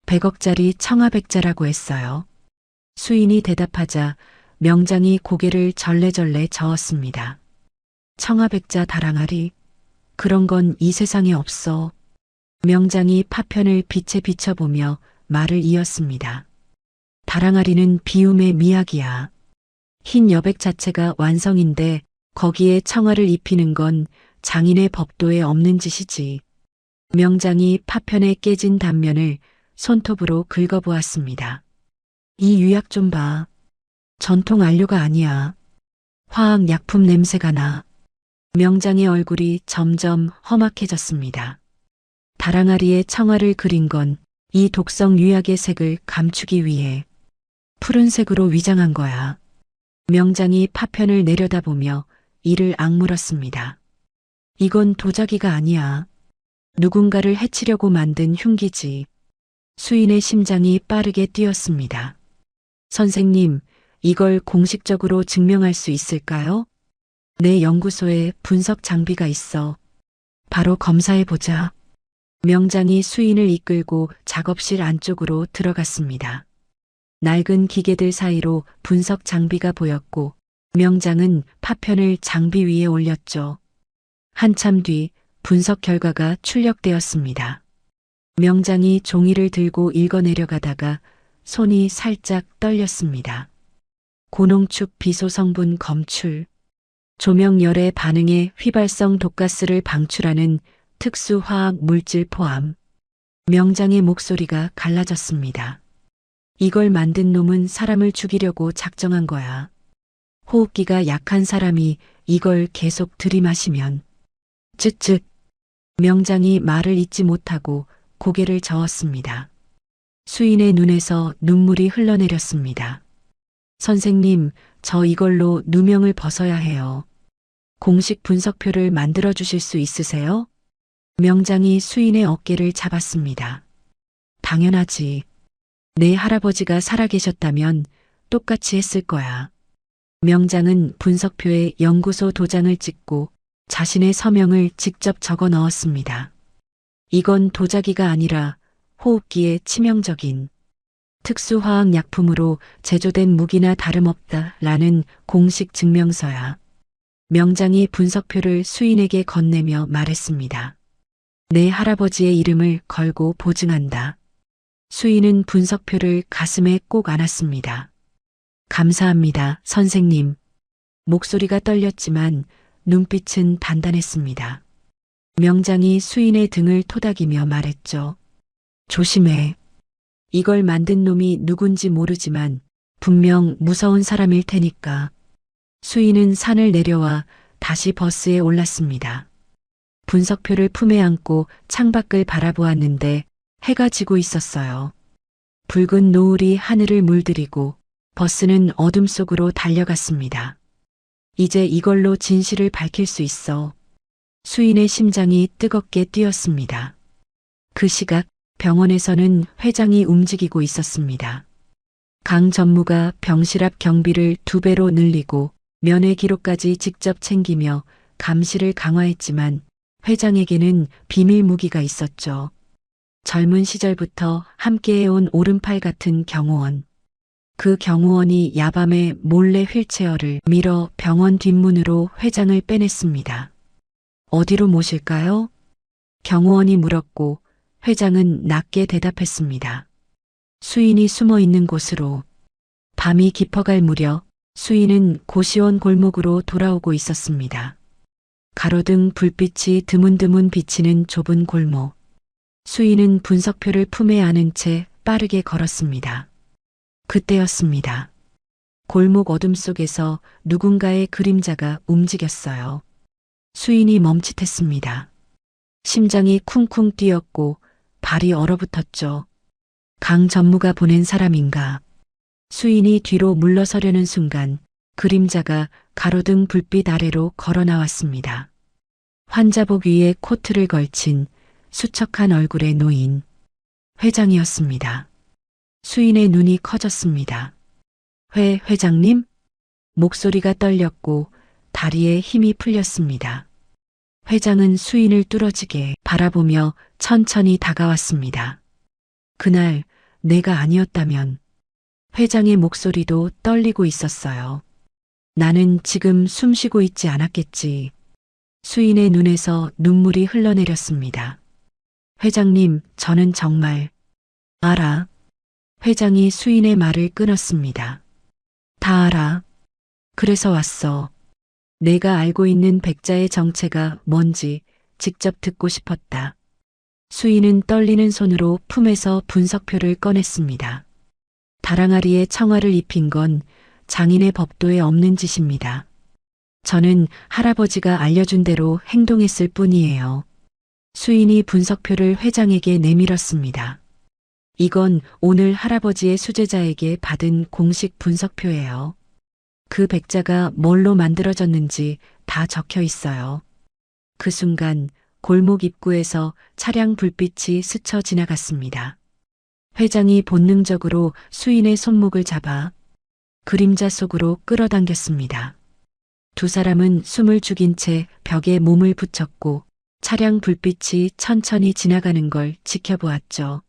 100억짜리 청아백자라고 했어요. 수인이 대답하자 명장이 고개를 절레절레 저었습니다. 청아백자 다랑아리? 그런 건 이 세상에 없어. 명장이 파편을 빛에 비춰보며 말을 이었습니다. 다랑아리는 비움의 미학이야. 흰 여백 자체가 완성인데 거기에 청아를 입히는 건 장인의 법도에 없는 짓이지. 명장이 파편에 깨진 단면을 손톱으로 긁어보았습니다. 이 유약 좀 봐. 전통 안료가 아니야. 화학 약품 냄새가 나. 명장의 얼굴이 점점 험악해졌습니다. 다랑아리에 청아를 그린 건 이 독성 유약의 색을 감추기 위해 푸른색으로 위장한 거야. 명장이 파편을 내려다보며 이를 악물었습니다. 이건 도자기가 아니야. 누군가를 해치려고 만든 흉기지. 수인의 심장이 빠르게 뛰었습니다. 선생님, 이걸 공식적으로 증명할 수 있을까요? 내 연구소에 분석 장비가 있어. 바로 검사해보자. 명장이 수인을 이끌고 작업실 안쪽으로 들어갔습니다. 낡은 기계들 사이로 분석 장비가 보였고 명장은 파편을 장비 위에 올렸죠. 한참 뒤 분석 결과가 출력되었습니다. 명장이 종이를 들고 읽어 내려가다가 손이 살짝 떨렸습니다. 고농축 비소 성분 검출. 조명열의 반응에 휘발성 독가스를 방출하는 특수 화학 물질 포함. 명장의 목소리가 갈라졌습니다. 이걸 만든 놈은 사람을 죽이려고 작정한 거야. 호흡기가 약한 사람이 이걸 계속 들이마시면. 쯧쯧. 명장이 말을 잇지 못하고 고개를 저었습니다. 수인의 눈에서 눈물이 흘러내렸습니다. 선생님, 저 이걸로 누명을 벗어야 해요. 공식 분석표를 만들어 주실 수 있으세요? 명장이 수인의 어깨를 잡았습니다. 당연하지. 내 할아버지가 살아계셨다면 똑같이 했을 거야. 명장은 분석표에 연구소 도장을 찍고 자신의 서명을 직접 적어 넣었습니다. 이건 도자기가 아니라 호흡기에 치명적인 특수화학 약품으로 제조된 무기나 다름없다라는 공식 증명서야. 명장이 분석표를 수인에게 건네며 말했습니다. 내 할아버지의 이름을 걸고 보증한다. 수인은 분석표를 가슴에 꼭 안았습니다. 감사합니다, 선생님. 목소리가 떨렸지만 눈빛은 단단했습니다. 명장이 수인의 등을 토닥이며 말했죠. 조심해. 이걸 만든 놈이 누군지 모르지만 분명 무서운 사람일 테니까. 수인은 산을 내려와 다시 버스에 올랐습니다. 분석표를 품에 안고 창밖을 바라보았는데 해가 지고 있었어요. 붉은 노을이 하늘을 물들이고 버스는 어둠 속으로 달려갔습니다. 이제 이걸로 진실을 밝힐 수 있어. 수인의 심장이 뜨겁게 뛰었습니다. 그 시각 병원에서는 회장이 움직이고 있었습니다. 강 전무가 병실 앞 경비를 2배로 늘리고 면회 기록까지 직접 챙기며 감시를 강화했지만 회장에게는 비밀 무기가 있었죠. 젊은 시절부터 함께해온 오른팔 같은 경호원. 그 경호원이 야밤에 몰래 휠체어를 밀어 병원 뒷문으로 회장을 빼냈습니다. 어디로 모실까요? 경호원이 물었고 회장은 낮게 대답했습니다. 수인이 숨어 있는 곳으로. 밤이 깊어갈 무렵 수인은 고시원 골목으로 돌아오고 있었습니다. 가로등 불빛이 드문드문 비치는 좁은 골목. 수인은 분석표를 품에 안은 채 빠르게 걸었습니다. 그때였습니다. 골목 어둠 속에서 누군가의 그림자가 움직였어요. 수인이 멈칫했습니다. 심장이 쿵쿵 뛰었고 발이 얼어붙었죠. 강 전무가 보낸 사람인가. 수인이 뒤로 물러서려는 순간 그림자가 가로등 불빛 아래로 걸어 나왔습니다. 환자복 위에 코트를 걸친 수척한 얼굴의 노인. 회장이었습니다. 수인의 눈이 커졌습니다. 회장님? 목소리가 떨렸고 다리에 힘이 풀렸습니다. 회장은 수인을 뚫어지게 바라보며 천천히 다가왔습니다. 그날 내가 아니었다면 회장의 목소리도 떨리고 있었어요. 나는 지금 숨쉬고 있지 않았겠지. 수인의 눈에서 눈물이 흘러내렸습니다. 회장님, 저는 정말 알아. 회장이 수인의 말을 끊었습니다. 다 알아. 그래서 왔어. 내가 알고 있는 백자의 정체가 뭔지 직접 듣고 싶었다. 수인은 떨리는 손으로 품에서 분석표를 꺼냈습니다. 다랑아리에 청아를 입힌 건 장인의 법도에 없는 짓입니다. 저는 할아버지가 알려준 대로 행동했을 뿐이에요. 수인이 분석표를 회장에게 내밀었습니다. 이건 오늘 할아버지의 수제자에게 받은 공식 분석표예요. 그 백자가 뭘로 만들어졌는지 다 적혀 있어요. 그 순간 골목 입구에서 차량 불빛이 스쳐 지나갔습니다. 회장이 본능적으로 수인의 손목을 잡아 그림자 속으로 끌어당겼습니다. 두 사람은 숨을 죽인 채 벽에 몸을 붙였고 차량 불빛이 천천히 지나가는 걸 지켜보았죠.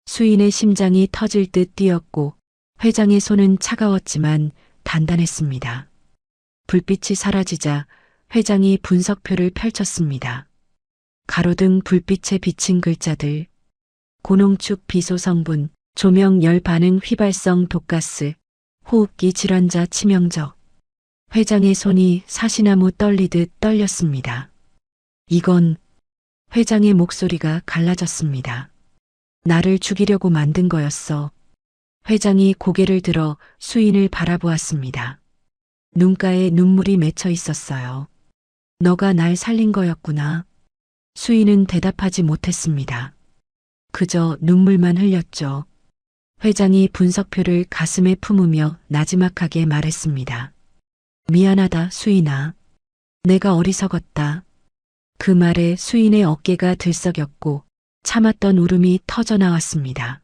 수인의 심장이 터질 듯 뛰었고 회장의 손은 차가웠지만 단단했습니다. 불빛이 사라지자 회장이 분석표를 펼쳤습니다. 가로등 불빛에 비친 글자들, 고농축 비소 성분, 조명 열 반응 휘발성 독가스, 호흡기 질환자 치명적. 회장의 손이 사시나무 떨리듯 떨렸습니다. 이건 회장의 목소리가 갈라졌습니다. 나를 죽이려고 만든 거였어. 회장이 고개를 들어 수인을 바라보았습니다. 눈가에 눈물이 맺혀 있었어요. 너가 날 살린 거였구나. 수인은 대답하지 못했습니다. 그저 눈물만 흘렸죠. 회장이 분석표를 가슴에 품으며 나지막하게 말했습니다. 미안하다, 수인아. 내가 어리석었다. 그 말에 수인의 어깨가 들썩였고 참았던 울음이 터져 나왔습니다.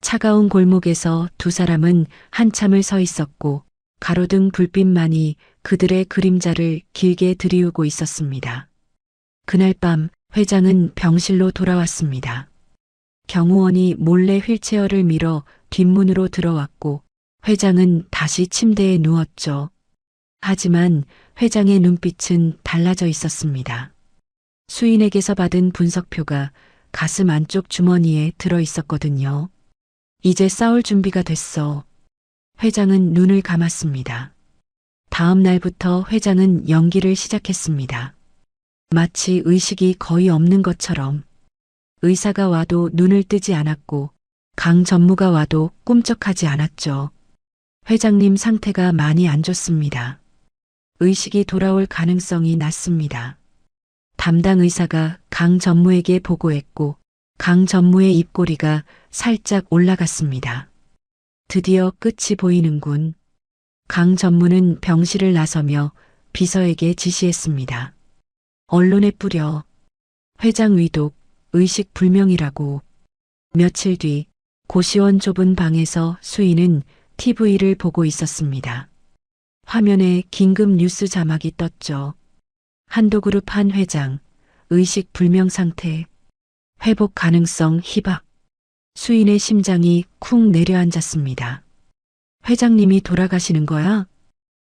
차가운 골목에서 두 사람은 한참을 서 있었고 가로등 불빛만이 그들의 그림자를 길게 들이우고 있었습니다. 그날 밤 회장은 병실로 돌아왔습니다. 경호원이 몰래 휠체어를 밀어 뒷문으로 들어왔고 회장은 다시 침대에 누웠죠. 하지만 회장의 눈빛은 달라져 있었습니다. 수인에게서 받은 분석표가 가슴 안쪽 주머니에 들어 있었거든요. 이제 싸울 준비가 됐어. 회장은 눈을 감았습니다. 다음 날부터 회장은 연기를 시작했습니다. 마치 의식이 거의 없는 것처럼 의사가 와도 눈을 뜨지 않았고 강 전무가 와도 꿈쩍하지 않았죠. 회장님 상태가 많이 안 좋습니다. 의식이 돌아올 가능성이 낮습니다. 담당 의사가 강 전무에게 보고했고 강 전무의 입꼬리가 살짝 올라갔습니다. 드디어 끝이 보이는군. 강 전무는 병실을 나서며 비서에게 지시했습니다. 언론에 뿌려. 회장 위독, 의식 불명이라고. 며칠 뒤 고시원 좁은 방에서 수인은 TV를 보고 있었습니다. 화면에 긴급 뉴스 자막이 떴죠. 한도그룹 한 회장, 의식 불명 상태, 회복 가능성 희박. 수인의 심장이 쿵 내려앉았습니다. 회장님이 돌아가시는 거야?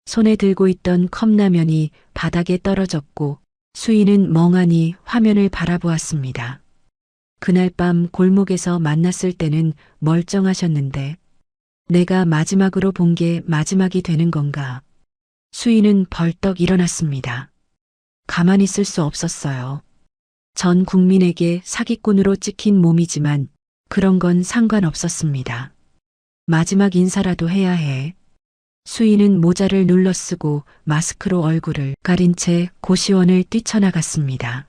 손에 들고 있던 컵라면이 바닥에 떨어졌고 수인은 멍하니 화면을 바라보았습니다. 그날 밤 골목에서 만났을 때는 멀쩡하셨는데 내가 마지막으로 본 게 마지막이 되는 건가? 수인은 벌떡 일어났습니다. 가만히 있을 수 없었어요. 전 국민에게 사기꾼으로 찍힌 몸이지만 그런 건 상관없었습니다. 마지막 인사라도 해야 해. 수인은 모자를 눌러 쓰고 마스크로 얼굴을 가린 채 고시원을 뛰쳐나갔습니다.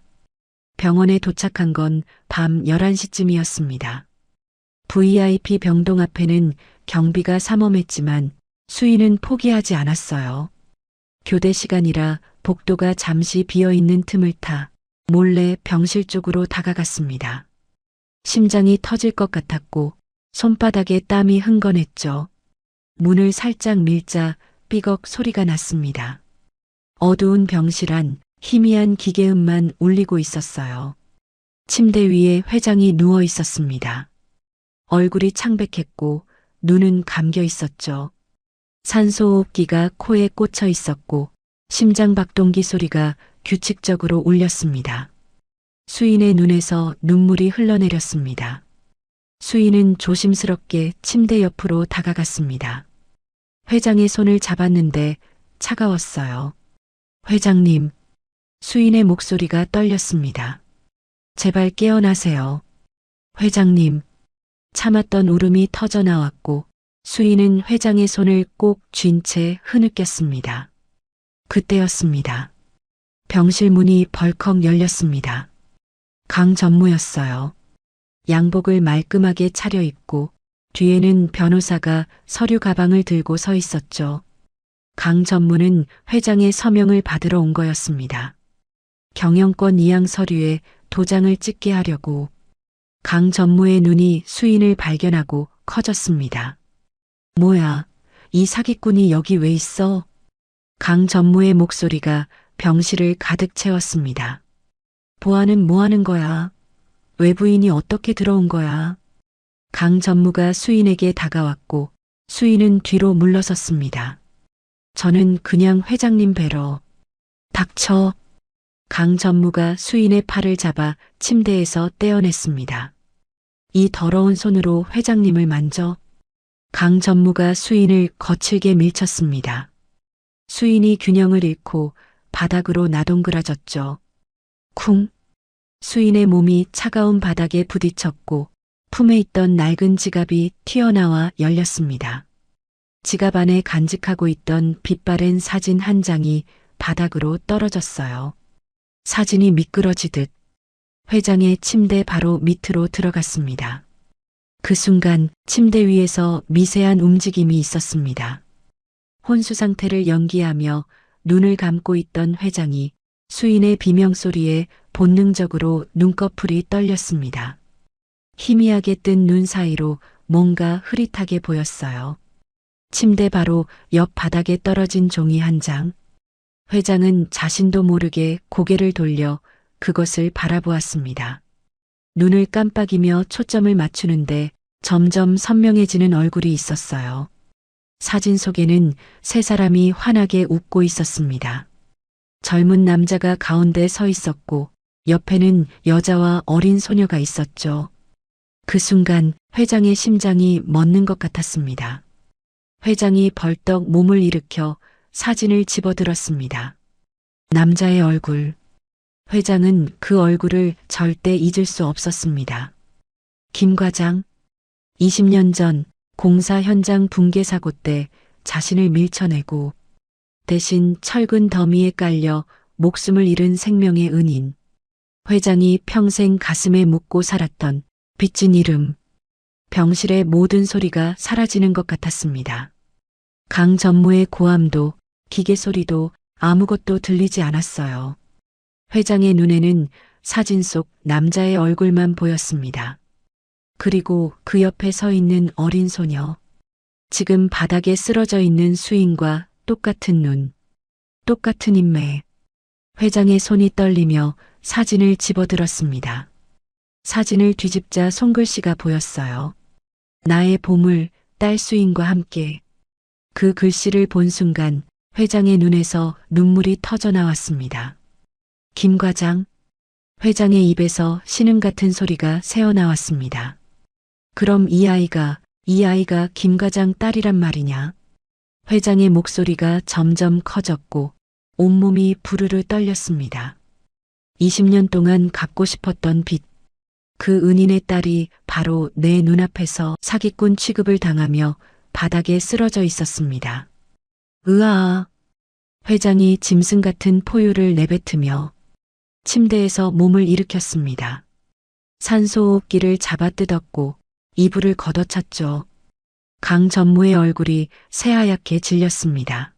병원에 도착한 건 밤 11시쯤이었습니다. VIP 병동 앞에는 경비가 삼엄했지만 수인은 포기하지 않았어요. 교대 시간이라 복도가 잠시 비어있는 틈을 타 몰래 병실 쪽으로 다가갔습니다. 심장이 터질 것 같았고 손바닥에 땀이 흥건했죠. 문을 살짝 밀자 삐걱 소리가 났습니다. 어두운 병실 안 희미한 기계음만 울리고 있었어요. 침대 위에 회장이 누워 있었습니다. 얼굴이 창백했고 눈은 감겨 있었죠. 산소호흡기가 코에 꽂혀 있었고 심장박동기 소리가 규칙적으로 울렸습니다. 수인의 눈에서 눈물이 흘러내렸습니다. 수인은 조심스럽게 침대 옆으로 다가갔습니다. 회장의 손을 잡았는데 차가웠어요. 회장님, 수인의 목소리가 떨렸습니다. 제발 깨어나세요. 회장님, 참았던 울음이 터져 나왔고 수인은 회장의 손을 꼭 쥔 채 흐느꼈습니다. 그때였습니다. 병실 문이 벌컥 열렸습니다. 강 전무였어요. 양복을 말끔하게 차려입고 뒤에는 변호사가 서류 가방을 들고 서 있었죠. 강 전무는 회장의 서명을 받으러 온 거였습니다. 경영권 이양 서류에 도장을 찍게 하려고. 강 전무의 눈이 수인을 발견하고 커졌습니다. 뭐야, 이 사기꾼이 여기 왜 있어? 강 전무의 목소리가 병실을 가득 채웠습니다. 보아는 뭐 하는 거야? 외부인이 어떻게 들어온 거야? 강 전무가 수인에게 다가왔고 수인은 뒤로 물러섰습니다. 저는 그냥 회장님 뵈러. 닥쳐. 강 전무가 수인의 팔을 잡아 침대에서 떼어냈습니다. 이 더러운 손으로 회장님을 만져. 강 전무가 수인을 거칠게 밀쳤습니다. 수인이 균형을 잃고 바닥으로 나동그라졌죠. 쿵. 수인의 몸이 차가운 바닥에 부딪혔고 품에 있던 낡은 지갑이 튀어나와 열렸습니다. 지갑 안에 간직하고 있던 빛바랜 사진 한 장이 바닥으로 떨어졌어요. 사진이 미끄러지듯 회장의 침대 바로 밑으로 들어갔습니다. 그 순간 침대 위에서 미세한 움직임이 있었습니다. 혼수 상태를 연기하며 눈을 감고 있던 회장이 수인의 비명소리에 본능적으로 눈꺼풀이 떨렸습니다. 희미하게 뜬 눈 사이로 뭔가 흐릿하게 보였어요. 침대 바로 옆 바닥에 떨어진 종이 한 장. 회장은 자신도 모르게 고개를 돌려 그것을 바라보았습니다. 눈을 깜빡이며 초점을 맞추는데 점점 선명해지는 얼굴이 있었어요. 사진 속에는 세 사람이 환하게 웃고 있었습니다. 젊은 남자가 가운데 서 있었고 옆에는 여자와 어린 소녀가 있었죠. 그 순간 회장의 심장이 멎는 것 같았습니다. 회장이 벌떡 몸을 일으켜 사진을 집어들었습니다. 남자의 얼굴. 회장은 그 얼굴을 절대 잊을 수 없었습니다. 김 과장, 20년 전 공사 현장 붕괴 사고 때 자신을 밀쳐내고 대신 철근 더미에 깔려 목숨을 잃은 생명의 은인. 회장이 평생 가슴에 묻고 살았던 빚진 이름. 병실의 모든 소리가 사라지는 것 같았습니다. 강 전무의 고함도 기계 소리도 아무것도 들리지 않았어요. 회장의 눈에는 사진 속 남자의 얼굴만 보였습니다. 그리고 그 옆에 서 있는 어린 소녀. 지금 바닥에 쓰러져 있는 수인과 똑같은 눈, 똑같은 인매. 회장의 손이 떨리며 사진을 집어들었습니다. 사진을 뒤집자 손글씨가 보였어요. 나의 보물, 딸 수인과 함께. 그 글씨를 본 순간 회장의 눈에서 눈물이 터져 나왔습니다. 김 과장. 회장의 입에서 신음 같은 소리가 새어나왔습니다. 그럼 이 아이가 김 과장 딸이란 말이냐? 회장의 목소리가 점점 커졌고 온몸이 부르르 떨렸습니다. 20년 동안 갚고 싶었던 빚. 그 은인의 딸이 바로 내 눈앞에서 사기꾼 취급을 당하며 바닥에 쓰러져 있었습니다. 으아. 회장이 짐승 같은 포효를 내뱉으며 침대에서 몸을 일으켰습니다. 산소호흡기를 잡아뜯었고 이불을 걷어찼죠. 강 전무의 얼굴이 새하얗게 질렸습니다.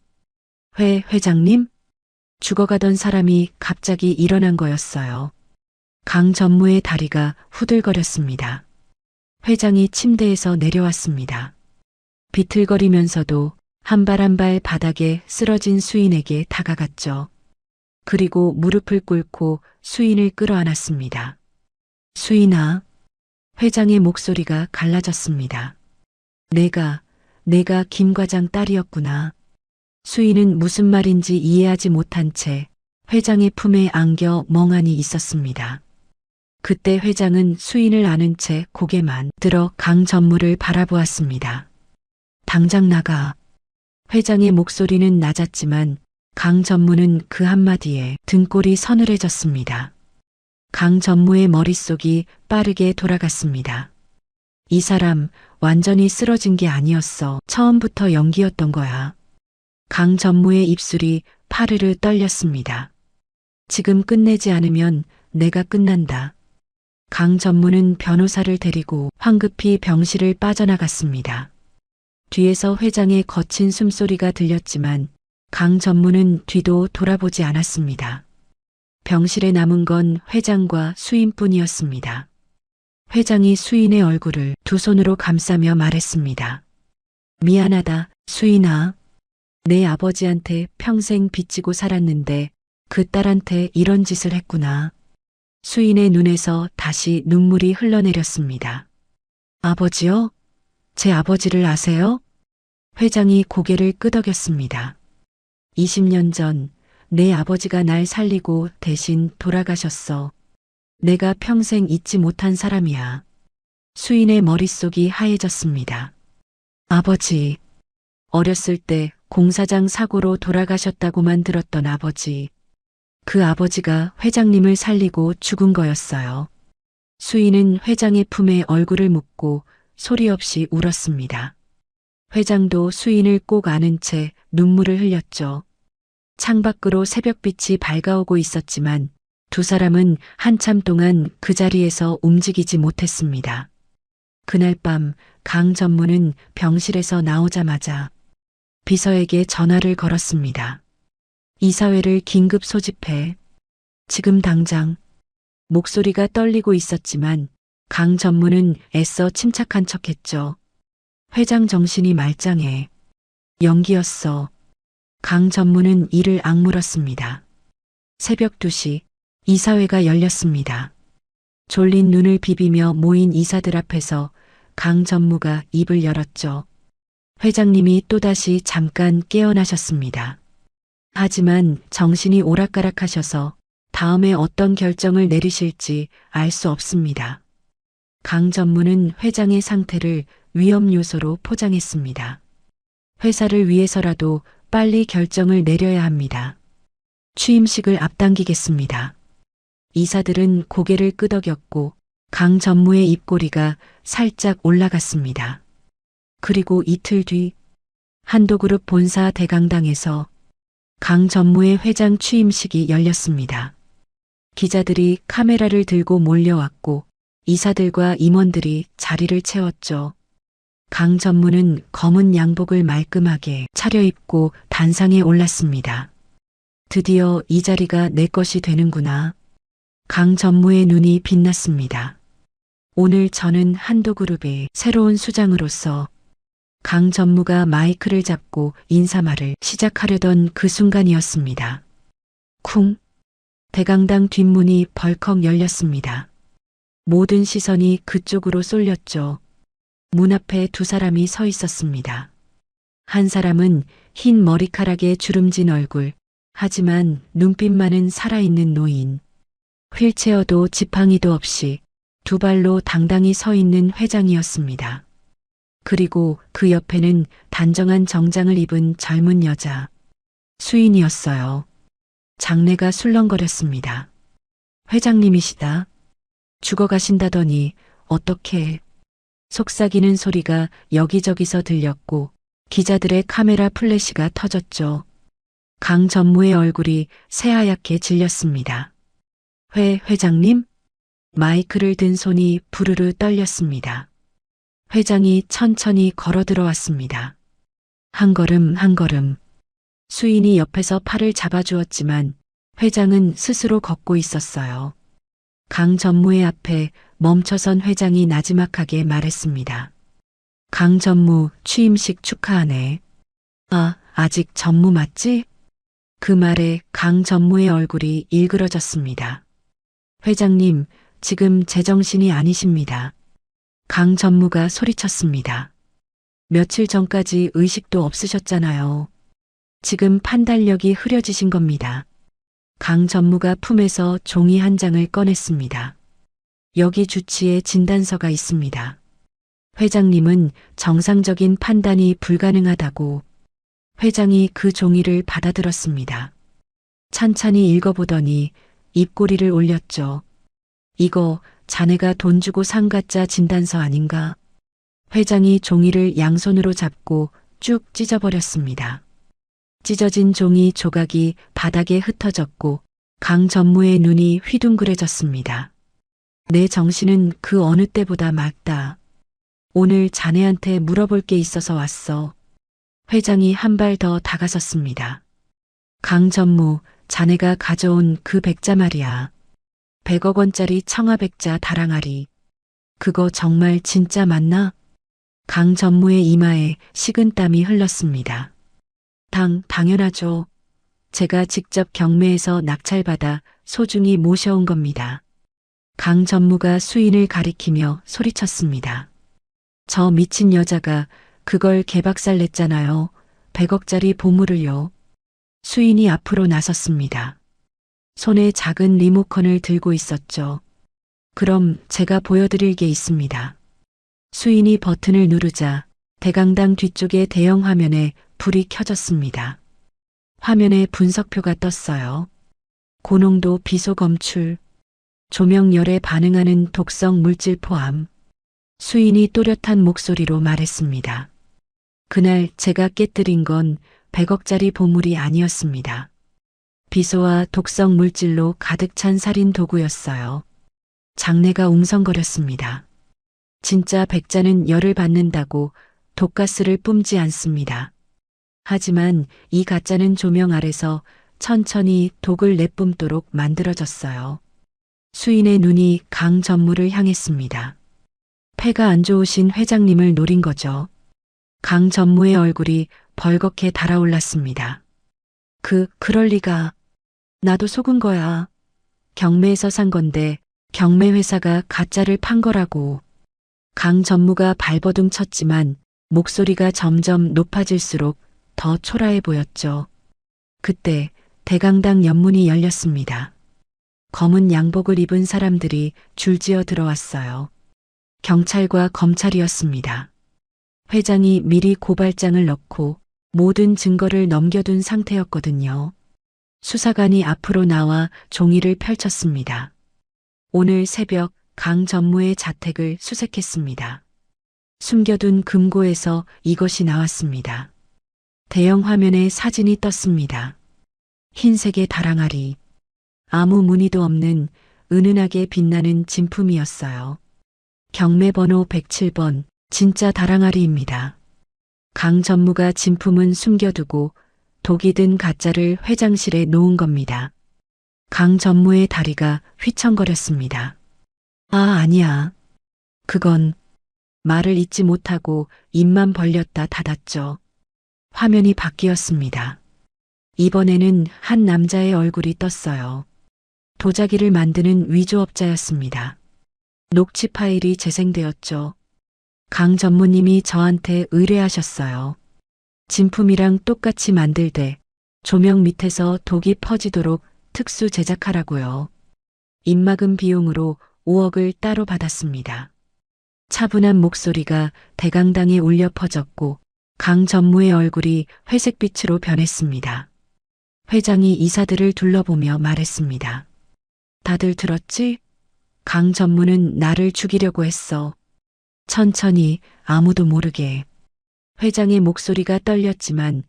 회장님? 죽어가던 사람이 갑자기 일어난 거였어요. 강 전무의 다리가 후들거렸습니다. 회장이 침대에서 내려왔습니다. 비틀거리면서도 한 발 한 발 바닥에 쓰러진 수인에게 다가갔죠. 그리고 무릎을 꿇고 수인을 끌어안았습니다. 수인아. 회장의 목소리가 갈라졌습니다. 내가 김 과장 딸이었구나. 수인은 무슨 말인지 이해하지 못한 채 회장의 품에 안겨 멍하니 있었습니다. 그때 회장은 수인을 안은 채 고개만 들어 강 전무를 바라보았습니다. 당장 나가. 회장의 목소리는 낮았지만 강 전무는 그 한마디에 등골이 서늘해졌습니다. 강 전무의 머릿속이 빠르게 돌아갔습니다. 이 사람 완전히 쓰러진 게 아니었어. 처음부터 연기였던 거야. 강 전무의 입술이 파르르 떨렸습니다. 지금 끝내지 않으면 내가 끝난다. 강 전무는 변호사를 데리고 황급히 병실을 빠져나갔습니다. 뒤에서 회장의 거친 숨소리가 들렸지만 강 전무는 뒤도 돌아보지 않았습니다. 병실에 남은 건 회장과 수인뿐이었습니다. 회장이 수인의 얼굴을 두 손으로 감싸며 말했습니다. 미안하다, 수인아. 내 아버지한테 평생 빚지고 살았는데 그 딸한테 이런 짓을 했구나. 수인의 눈에서 다시 눈물이 흘러내렸습니다. 아버지요? 제 아버지를 아세요? 회장이 고개를 끄덕였습니다. 20년 전 내 아버지가 날 살리고 대신 돌아가셨어. 내가 평생 잊지 못한 사람이야. 수인의 머릿속이 하얘졌습니다. 아버지. 어렸을 때 공사장 사고로 돌아가셨다고만 들었던 아버지. 그 아버지가 회장님을 살리고 죽은 거였어요. 수인은 회장의 품에 얼굴을 묻고 소리 없이 울었습니다. 회장도 수인을 꼭 안은 채 눈물을 흘렸죠. 창밖으로 새벽빛이 밝아오고 있었지만 두 사람은 한참 동안 그 자리에서 움직이지 못했습니다. 그날 밤 강 전무는 병실에서 나오자마자 비서에게 전화를 걸었습니다. 이사회를 긴급 소집해. 지금 당장. 목소리가 떨리고 있었지만 강 전무는 애써 침착한 척했죠. 회장 정신이 말짱해. 연기였어. 강 전무는 이를 악물었습니다. 새벽 2시 이사회가 열렸습니다. 졸린 눈을 비비며 모인 이사들 앞에서 강 전무가 입을 열었죠. 회장님이 또다시 잠깐 깨어나셨습니다. 하지만 정신이 오락가락하셔서 다음에 어떤 결정을 내리실지 알 수 없습니다. 강 전무는 회장의 상태를 위험 요소로 포장했습니다. 회사를 위해서라도 빨리 결정을 내려야 합니다. 취임식을 앞당기겠습니다. 이사들은 고개를 끄덕였고 강 전무의 입꼬리가 살짝 올라갔습니다. 그리고 이틀 뒤 한도그룹 본사 대강당에서 강 전무의 회장 취임식이 열렸습니다. 기자들이 카메라를 들고 몰려왔고 이사들과 임원들이 자리를 채웠죠. 강 전무는 검은 양복을 말끔하게 차려입고 단상에 올랐습니다. 드디어 이 자리가 내 것이 되는구나. 강 전무의 눈이 빛났습니다. 오늘 저는 한도그룹의 새로운 수장으로서 강 전무가 마이크를 잡고 인사말을 시작하려던 그 순간이었습니다. 쿵! 대강당 뒷문이 벌컥 열렸습니다. 모든 시선이 그쪽으로 쏠렸죠. 문 앞에 두 사람이 서 있었습니다. 한 사람은 흰 머리카락에 주름진 얼굴, 하지만 눈빛만은 살아있는 노인. 휠체어도 지팡이도 없이 두 발로 당당히 서 있는 회장이었습니다. 그리고 그 옆에는 단정한 정장을 입은 젊은 여자, 수인이었어요. 장내가 술렁거렸습니다. 회장님이시다. 죽어가신다더니 어떻게. 속삭이는 소리가 여기저기서 들렸고 기자들의 카메라 플래시가 터졌죠. 강 전무의 얼굴이 새하얗게 질렸습니다. 회장님? 마이크를 든 손이 부르르 떨렸습니다. 회장이 천천히 걸어 들어왔습니다. 한 걸음 한 걸음. 수인이 옆에서 팔을 잡아주었지만 회장은 스스로 걷고 있었어요. 강 전무의 앞에 멈춰선 회장이 나지막하게 말했습니다. 강 전무 취임식 축하하네. 아직 전무 맞지? 그 말에 강 전무의 얼굴이 일그러졌습니다. 회장님, 지금 제정신이 아니십니다. 강 전무가 소리쳤습니다. 며칠 전까지 의식도 없으셨잖아요. 지금 판단력이 흐려지신 겁니다. 강 전무가 품에서 종이 한 장을 꺼냈습니다. 여기 주치의 진단서가 있습니다. 회장님은 정상적인 판단이 불가능하다고. 회장이 그 종이를 받아들었습니다. 찬찬히 읽어보더니 입꼬리를 올렸죠. 이거 자네가 돈 주고 산 가짜 진단서 아닌가? 회장이 종이를 양손으로 잡고 쭉 찢어버렸습니다. 찢어진 종이 조각이 바닥에 흩어졌고 강 전무의 눈이 휘둥그레졌습니다. 내 정신은 그 어느 때보다 맑다. 오늘 자네한테 물어볼 게 있어서 왔어. 회장이 한 발 더 다가섰습니다. 강 전무, 자네가 가져온 그 백자 말이야. 100억 원짜리 청아백자 다랑아리. 그거 정말 진짜 맞나? 강 전무의 이마에 식은땀이 흘렀습니다. 당연하죠. 제가 직접 경매에서 낙찰받아 소중히 모셔온 겁니다. 강 전무가 수인을 가리키며 소리쳤습니다. 저 미친 여자가 그걸 개박살 냈잖아요. 100억짜리 보물을요. 수인이 앞으로 나섰습니다. 손에 작은 리모컨을 들고 있었죠. 그럼 제가 보여드릴 게 있습니다. 수인이 버튼을 누르자 대강당 뒤쪽의 대형 화면에 불이 켜졌습니다. 화면에 분석표가 떴어요. 고농도 비소 검출, 조명열에 반응하는 독성 물질 포함. 수인이 또렷한 목소리로 말했습니다. 그날 제가 깨뜨린 건 100억짜리 보물이 아니었습니다. 비소와 독성 물질로 가득 찬 살인 도구였어요. 장내가 웅성거렸습니다. 진짜 백자는 열을 받는다고 독가스를 뿜지 않습니다. 하지만 이 가짜는 조명 아래서 천천히 독을 내뿜도록 만들어졌어요. 수인의 눈이 강 전무를 향했습니다. 폐가 안 좋으신 회장님을 노린 거죠. 강 전무의 얼굴이 벌겋게 달아올랐습니다. 그럴 리가. 나도 속은 거야. 경매에서 산 건데 경매 회사가 가짜를 판 거라고. 강 전무가 발버둥 쳤지만 목소리가 점점 높아질수록 더 초라해 보였죠. 그때 대강당 연문이 열렸습니다. 검은 양복을 입은 사람들이 줄지어 들어왔어요. 경찰과 검찰이었습니다. 회장이 미리 고발장을 넣고 모든 증거를 넘겨둔 상태였거든요. 수사관이 앞으로 나와 종이를 펼쳤습니다. 오늘 새벽 강 전무의 자택을 수색했습니다. 숨겨둔 금고에서 이것이 나왔습니다. 대형 화면에 사진이 떴습니다. 흰색의 다랑아리. 아무 무늬도 없는 은은하게 빛나는 진품이었어요. 경매번호 107번, 진짜 다랑아리입니다. 강 전무가 진품은 숨겨두고 독이 든 가짜를 회장실에 놓은 겁니다. 강 전무의 다리가 휘청거렸습니다. 아니야. 그건. 말을 잇지 못하고 입만 벌렸다 닫았죠. 화면이 바뀌었습니다. 이번에는 한 남자의 얼굴이 떴어요. 도자기를 만드는 위조업자였습니다. 녹취 파일이 재생되었죠. 강 전무님이 저한테 의뢰하셨어요. 진품이랑 똑같이 만들되 조명 밑에서 독이 퍼지도록 특수 제작하라고요. 입막음 비용으로 5억을 따로 받았습니다. 차분한 목소리가 대강당에 울려 퍼졌고 강 전무의 얼굴이 회색빛으로 변했습니다. 회장이 이사들을 둘러보며 말했습니다. 다들 들었지? 강 전무는 나를 죽이려고 했어. 천천히 아무도 모르게. 회장의 목소리가 떨렸지만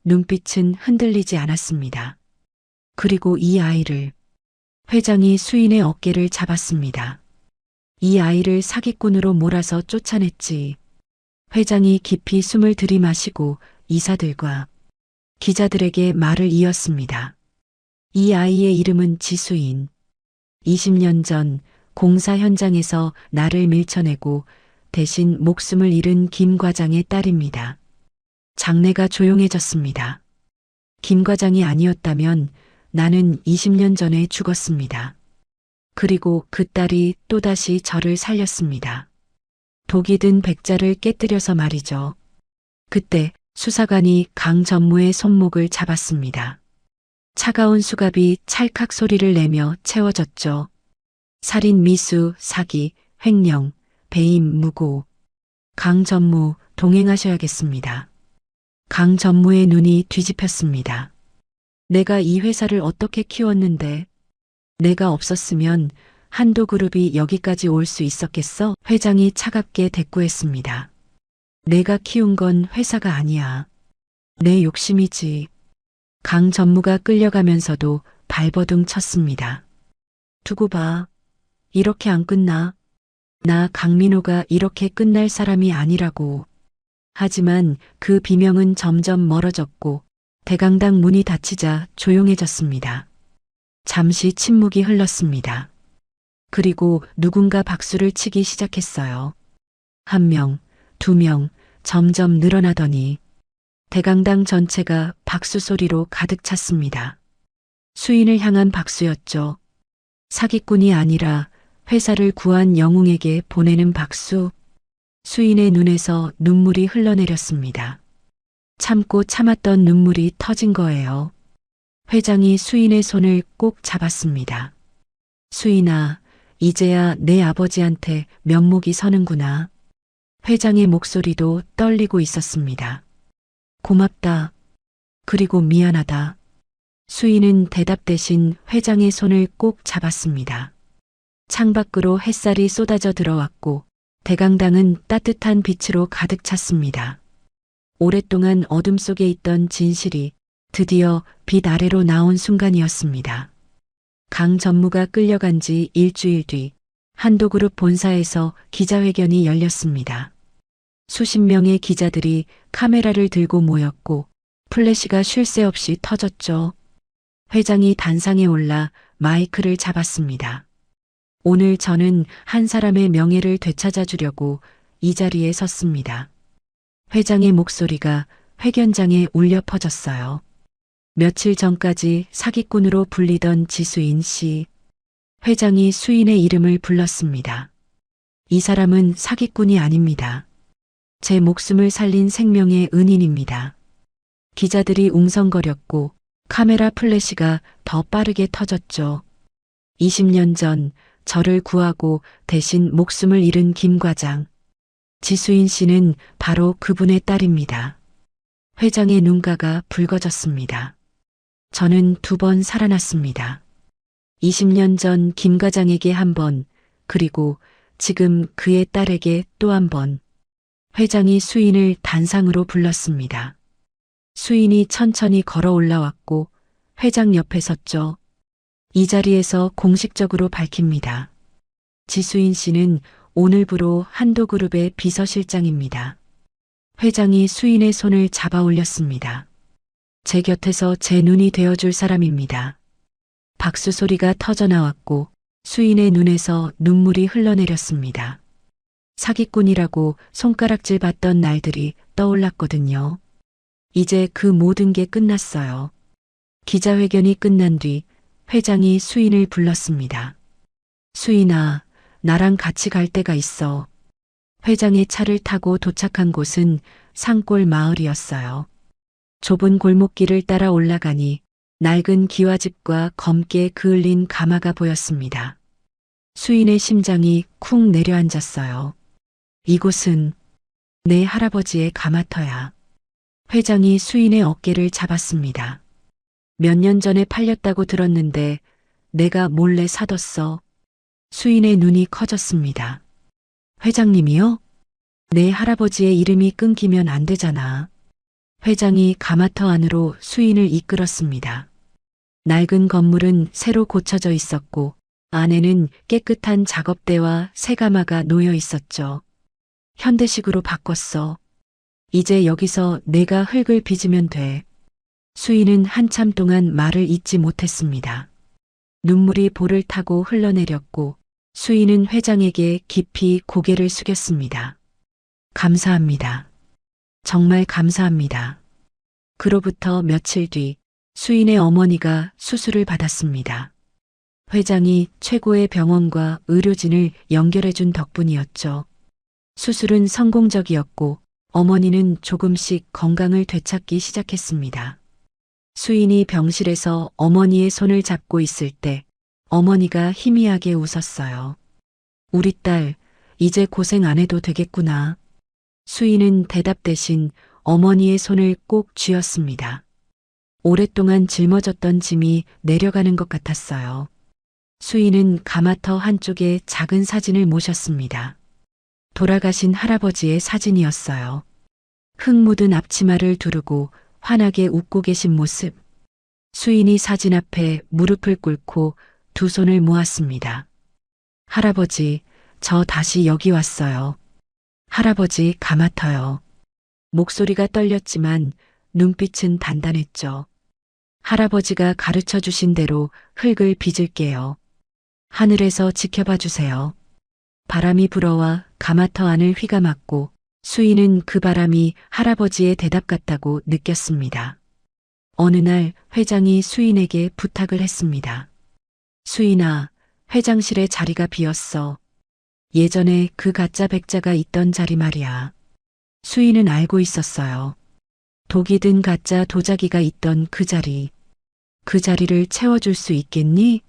눈빛은 흔들리지 않았습니다. 그리고 이 아이를. 회장이 수인의 어깨를 잡았습니다. 이 아이를 사기꾼으로 몰아서 쫓아냈지. 회장이 깊이 숨을 들이마시고 이사들과 기자들에게 말을 이었습니다. 이 아이의 이름은 지수인. 20년 전 공사 현장에서 나를 밀쳐내고 대신 목숨을 잃은 김 과장의 딸입니다. 장내가 조용해졌습니다. 김 과장이 아니었다면 나는 20년 전에 죽었습니다. 그리고 그 딸이 또다시 저를 살렸습니다. 독이 든 백자를 깨뜨려서 말이죠. 그때 수사관이 강 전무의 손목을 잡았습니다. 차가운 수갑이 찰칵 소리를 내며 채워졌죠. 살인, 미수, 사기, 횡령, 배임, 무고. 강 전무 동행하셔야겠습니다. 강 전무의 눈이 뒤집혔습니다. 내가 이 회사를 어떻게 키웠는데 내가 없었으면 한도그룹이 여기까지 올 수 있었겠어? 회장이 차갑게 대꾸했습니다. 내가 키운 건 회사가 아니야. 내 욕심이지. 강 전무가 끌려가면서도 발버둥 쳤습니다. 두고 봐. 이렇게 안 끝나. 나 강민호가 이렇게 끝날 사람이 아니라고. 하지만 그 비명은 점점 멀어졌고 대강당 문이 닫히자 조용해졌습니다. 잠시 침묵이 흘렀습니다. 그리고 누군가 박수를 치기 시작했어요. 1명, 2명, 점점 늘어나더니 대강당 전체가 박수 소리로 가득 찼습니다. 수인을 향한 박수였죠. 사기꾼이 아니라 회사를 구한 영웅에게 보내는 박수. 수인의 눈에서 눈물이 흘러내렸습니다. 참고 참았던 눈물이 터진 거예요. 회장이 수인의 손을 꼭 잡았습니다. 수인아, 이제야 내 아버지한테 면목이 서는구나. 회장의 목소리도 떨리고 있었습니다. 고맙다. 그리고 미안하다. 수인은 대답 대신 회장의 손을 꼭 잡았습니다. 창밖으로 햇살이 쏟아져 들어왔고 대강당은 따뜻한 빛으로 가득 찼습니다. 오랫동안 어둠 속에 있던 진실이 드디어 빛 아래로 나온 순간이었습니다. 강 전무가 끌려간 지 일주일 뒤 한도그룹 본사에서 기자회견이 열렸습니다. 수십 명의 기자들이 카메라를 들고 모였고 플래시가 쉴 새 없이 터졌죠. 회장이 단상에 올라 마이크를 잡았습니다. 오늘 저는 한 사람의 명예를 되찾아 주려고 이 자리에 섰습니다. 회장의 목소리가 회견장에 울려 퍼졌어요. 며칠 전까지 사기꾼으로 불리던 지수인 씨. 회장이 수인의 이름을 불렀습니다. 이 사람은 사기꾼이 아닙니다. 제 목숨을 살린 생명의 은인입니다. 기자들이 웅성거렸고 카메라 플래시가 더 빠르게 터졌죠. 20년 전 저를 구하고 대신 목숨을 잃은 김 과장. 지수인 씨는 바로 그분의 딸입니다. 회장의 눈가가 붉어졌습니다. 저는 2번 살아났습니다. 20년 전 김 과장에게 1번, 그리고 지금 그의 딸에게 또 1번. 회장이 수인을 단상으로 불렀습니다. 수인이 천천히 걸어 올라왔고 회장 옆에 섰죠. 이 자리에서 공식적으로 밝힙니다. 지수인 씨는 오늘부로 한도그룹의 비서실장입니다. 회장이 수인의 손을 잡아 올렸습니다. 제 곁에서 제 눈이 되어줄 사람입니다. 박수 소리가 터져나왔고 수인의 눈에서 눈물이 흘러내렸습니다. 사기꾼이라고 손가락질 받던 날들이 떠올랐거든요. 이제 그 모든 게 끝났어요. 기자회견이 끝난 뒤 회장이 수인을 불렀습니다. 수인아, 나랑 같이 갈 데가 있어. 회장의 차를 타고 도착한 곳은 산골 마을이었어요. 좁은 골목길을 따라 올라가니 낡은 기와집과 검게 그을린 가마가 보였습니다. 수인의 심장이 쿵 내려앉았어요. 이곳은 내 할아버지의 가마터야. 회장이 수인의 어깨를 잡았습니다. 몇 년 전에 팔렸다고 들었는데 내가 몰래 사뒀어. 수인의 눈이 커졌습니다. 회장님이요? 내 할아버지의 이름이 끊기면 안 되잖아. 회장이 가마터 안으로 수인을 이끌었습니다. 낡은 건물은 새로 고쳐져 있었고 안에는 깨끗한 작업대와 새가마가 놓여 있었죠. 현대식으로 바꿨어. 이제 여기서 내가 흙을 빚으면 돼. 수인은 한참 동안 말을 잇지 못했습니다. 눈물이 볼을 타고 흘러내렸고 수인은 회장에게 깊이 고개를 숙였습니다. 감사합니다. 정말 감사합니다. 그로부터 며칠 뒤 수인의 어머니가 수술을 받았습니다. 회장이 최고의 병원과 의료진을 연결해준 덕분이었죠. 수술은 성공적이었고 어머니는 조금씩 건강을 되찾기 시작했습니다. 수인이 병실에서 어머니의 손을 잡고 있을 때 어머니가 희미하게 웃었어요. 우리 딸, 이제 고생 안 해도 되겠구나. 수인은 대답 대신 어머니의 손을 꼭 쥐었습니다. 오랫동안 짊어졌던 짐이 내려가는 것 같았어요. 수인은 가마터 한쪽에 작은 사진을 모셨습니다. 돌아가신 할아버지의 사진이었어요. 흙 묻은 앞치마를 두르고 환하게 웃고 계신 모습. 수인이 사진 앞에 무릎을 꿇고 2 손을 모았습니다. 할아버지, 저 다시 여기 왔어요. 할아버지 가마터요. 목소리가 떨렸지만 눈빛은 단단했죠. 할아버지가 가르쳐 주신 대로 흙을 빚을게요. 하늘에서 지켜봐 주세요. 바람이 불어와 가마터 안을 휘감았고 수인은 그 바람이 할아버지의 대답 같다고 느꼈습니다. 어느 날 회장이 수인에게 부탁을 했습니다. 수인아, 회장실에 자리가 비었어. 예전에 그 가짜 백자가 있던 자리 말이야. 수인은 알고 있었어요. 독이 든 가짜 도자기가 있던 그 자리. 그 자리를 채워줄 수 있겠니?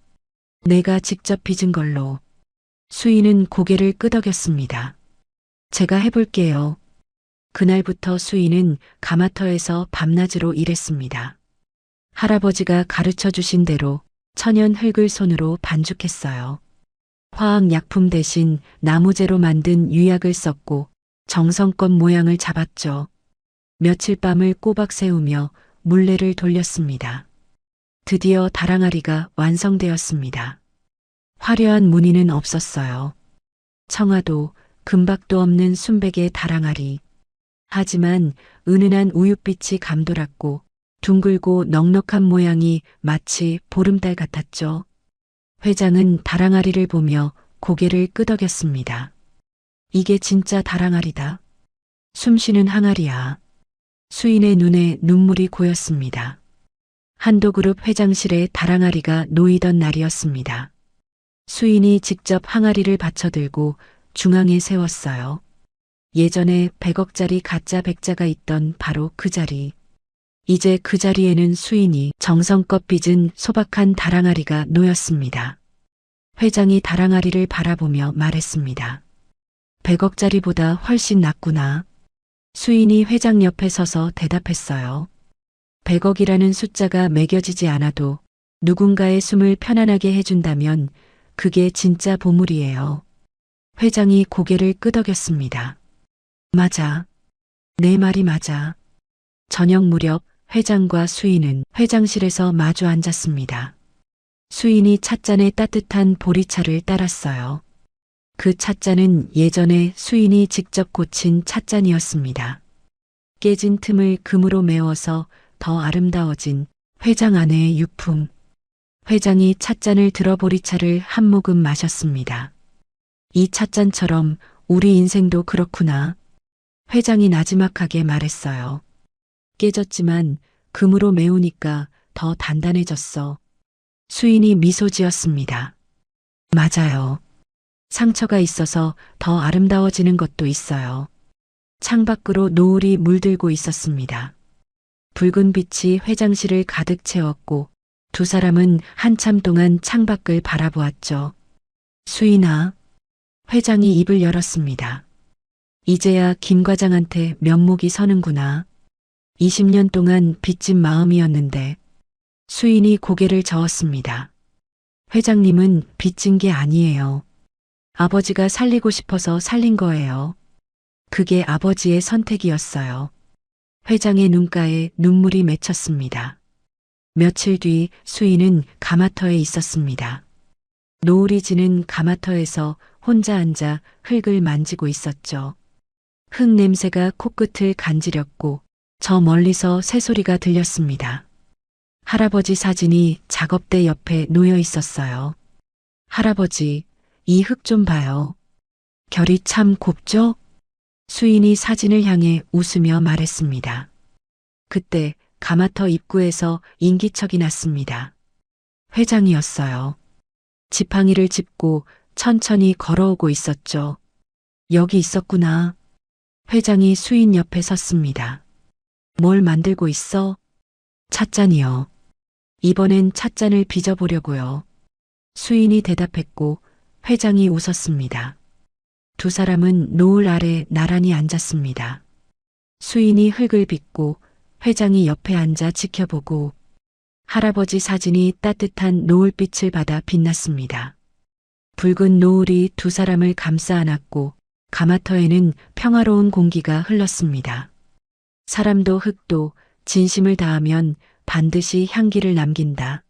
내가 직접 빚은 걸로. 수인은 고개를 끄덕였습니다. 제가 해볼게요. 그날부터 수인은 가마터에서 밤낮으로 일했습니다. 할아버지가 가르쳐 주신 대로 천연 흙을 손으로 반죽했어요. 화학약품 대신 나무재로 만든 유약을 썼고 정성껏 모양을 잡았죠. 며칠 밤을 꼬박 세우며 물레를 돌렸습니다. 드디어 다랑아리가 완성되었습니다. 화려한 무늬는 없었어요. 청아도, 금박도 없는 순백의 다랑아리. 하지만 은은한 우윳빛이 감돌았고 둥글고 넉넉한 모양이 마치 보름달 같았죠. 회장은 다랑아리를 보며 고개를 끄덕였습니다. 이게 진짜 다랑아리다. 숨쉬는 항아리야. 수인의 눈에 눈물이 고였습니다. 한도그룹 회장실에 다랑아리가 놓이던 날이었습니다. 수인이 직접 항아리를 받쳐들고 중앙에 세웠어요. 예전에 100억짜리 가짜 백자가 있던 바로 그 자리. 이제 그 자리에는 수인이 정성껏 빚은 소박한 다랑아리가 놓였습니다. 회장이 다랑아리를 바라보며 말했습니다. 100억짜리보다 훨씬 낫구나. 수인이 회장 옆에 서서 대답했어요. 100억이라는 숫자가 매겨지지 않아도 누군가의 숨을 편안하게 해준다면 그게 진짜 보물이에요. 회장이 고개를 끄덕였습니다. 맞아. 내 말이 맞아. 저녁 무렵 회장과 수인은 회장실에서 마주 앉았습니다. 수인이 찻잔에 따뜻한 보리차를 따랐어요. 그 찻잔은 예전에 수인이 직접 고친 찻잔이었습니다. 깨진 틈을 금으로 메워서 더 아름다워진 회장 아내의 유품. 회장이 찻잔을 들어 보리차를 한 모금 마셨습니다. 이 찻잔처럼 우리 인생도 그렇구나. 회장이 나지막하게 말했어요. 깨졌지만 금으로 메우니까 더 단단해졌어. 수인이 미소 지었습니다. 맞아요. 상처가 있어서 더 아름다워지는 것도 있어요. 창밖으로 노을이 물들고 있었습니다. 붉은 빛이 회장실을 가득 채웠고 두 사람은 한참 동안 창밖을 바라보았죠. 수인아. 회장이 입을 열었습니다. 이제야 김 과장한테 면목이 서는구나. 20년 동안 빚진 마음이었는데. 수인이 고개를 저었습니다. 회장님은 빚진 게 아니에요. 아버지가 살리고 싶어서 살린 거예요. 그게 아버지의 선택이었어요. 회장의 눈가에 눈물이 맺혔습니다. 며칠 뒤 수인은 가마터에 있었습니다. 노을이 지는 가마터에서 혼자 앉아 흙을 만지고 있었죠. 흙 냄새가 코끝을 간지렸고 저 멀리서 새소리가 들렸습니다. 할아버지 사진이 작업대 옆에 놓여 있었어요. 할아버지, 이 흙 좀 봐요. 결이 참 곱죠? 수인이 사진을 향해 웃으며 말했습니다. 그때 가마터 입구에서 인기척이 났습니다. 회장이었어요. 지팡이를 짚고 천천히 걸어오고 있었죠. 여기 있었구나. 회장이 수인 옆에 섰습니다. 뭘 만들고 있어? 찻잔이요. 이번엔 찻잔을 빚어보려고요. 수인이 대답했고 회장이 웃었습니다. 두 사람은 노을 아래 나란히 앉았습니다. 수인이 흙을 빚고 회장이 옆에 앉아 지켜보고 할아버지 사진이 따뜻한 노을빛을 받아 빛났습니다. 붉은 노을이 두 사람을 감싸 안았고 가마터에는 평화로운 공기가 흘렀습니다. 사람도 흙도 진심을 다하면 반드시 향기를 남긴다.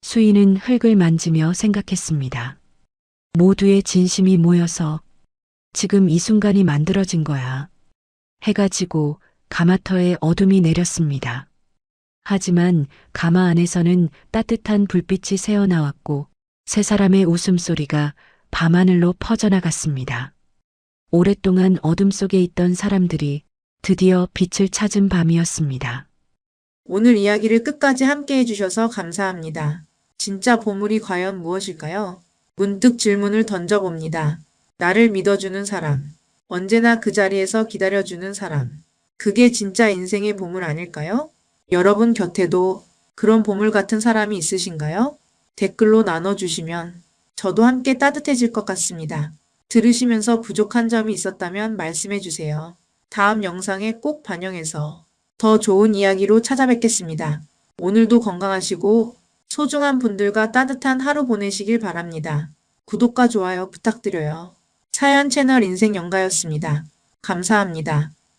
수인은 흙을 만지며 생각했습니다. 모두의 진심이 모여서 지금 이 순간이 만들어진 거야. 해가 지고 가마터에 어둠이 내렸습니다. 하지만 가마 안에서는 따뜻한 불빛이 새어나왔고 세 사람의 웃음소리가 밤하늘로 퍼져나갔습니다. 오랫동안 어둠 속에 있던 사람들이 드디어 빛을 찾은 밤이었습니다. 오늘 이야기를 끝까지 함께 해주셔서 감사합니다. 진짜 보물이 과연 무엇일까요? 문득 질문을 던져봅니다. 나를 믿어주는 사람, 언제나 그 자리에서 기다려주는 사람, 그게 진짜 인생의 보물 아닐까요? 여러분 곁에도 그런 보물 같은 사람이 있으신가요? 댓글로 나눠주시면 저도 함께 따뜻해질 것 같습니다. 들으시면서 부족한 점이 있었다면 말씀해주세요. 다음 영상에 꼭 반영해서 더 좋은 이야기로 찾아뵙겠습니다. 오늘도 건강하시고 소중한 분들과 따뜻한 하루 보내시길 바랍니다. 구독과 좋아요 부탁드려요. 사연 채널 인생영가였습니다. 감사합니다.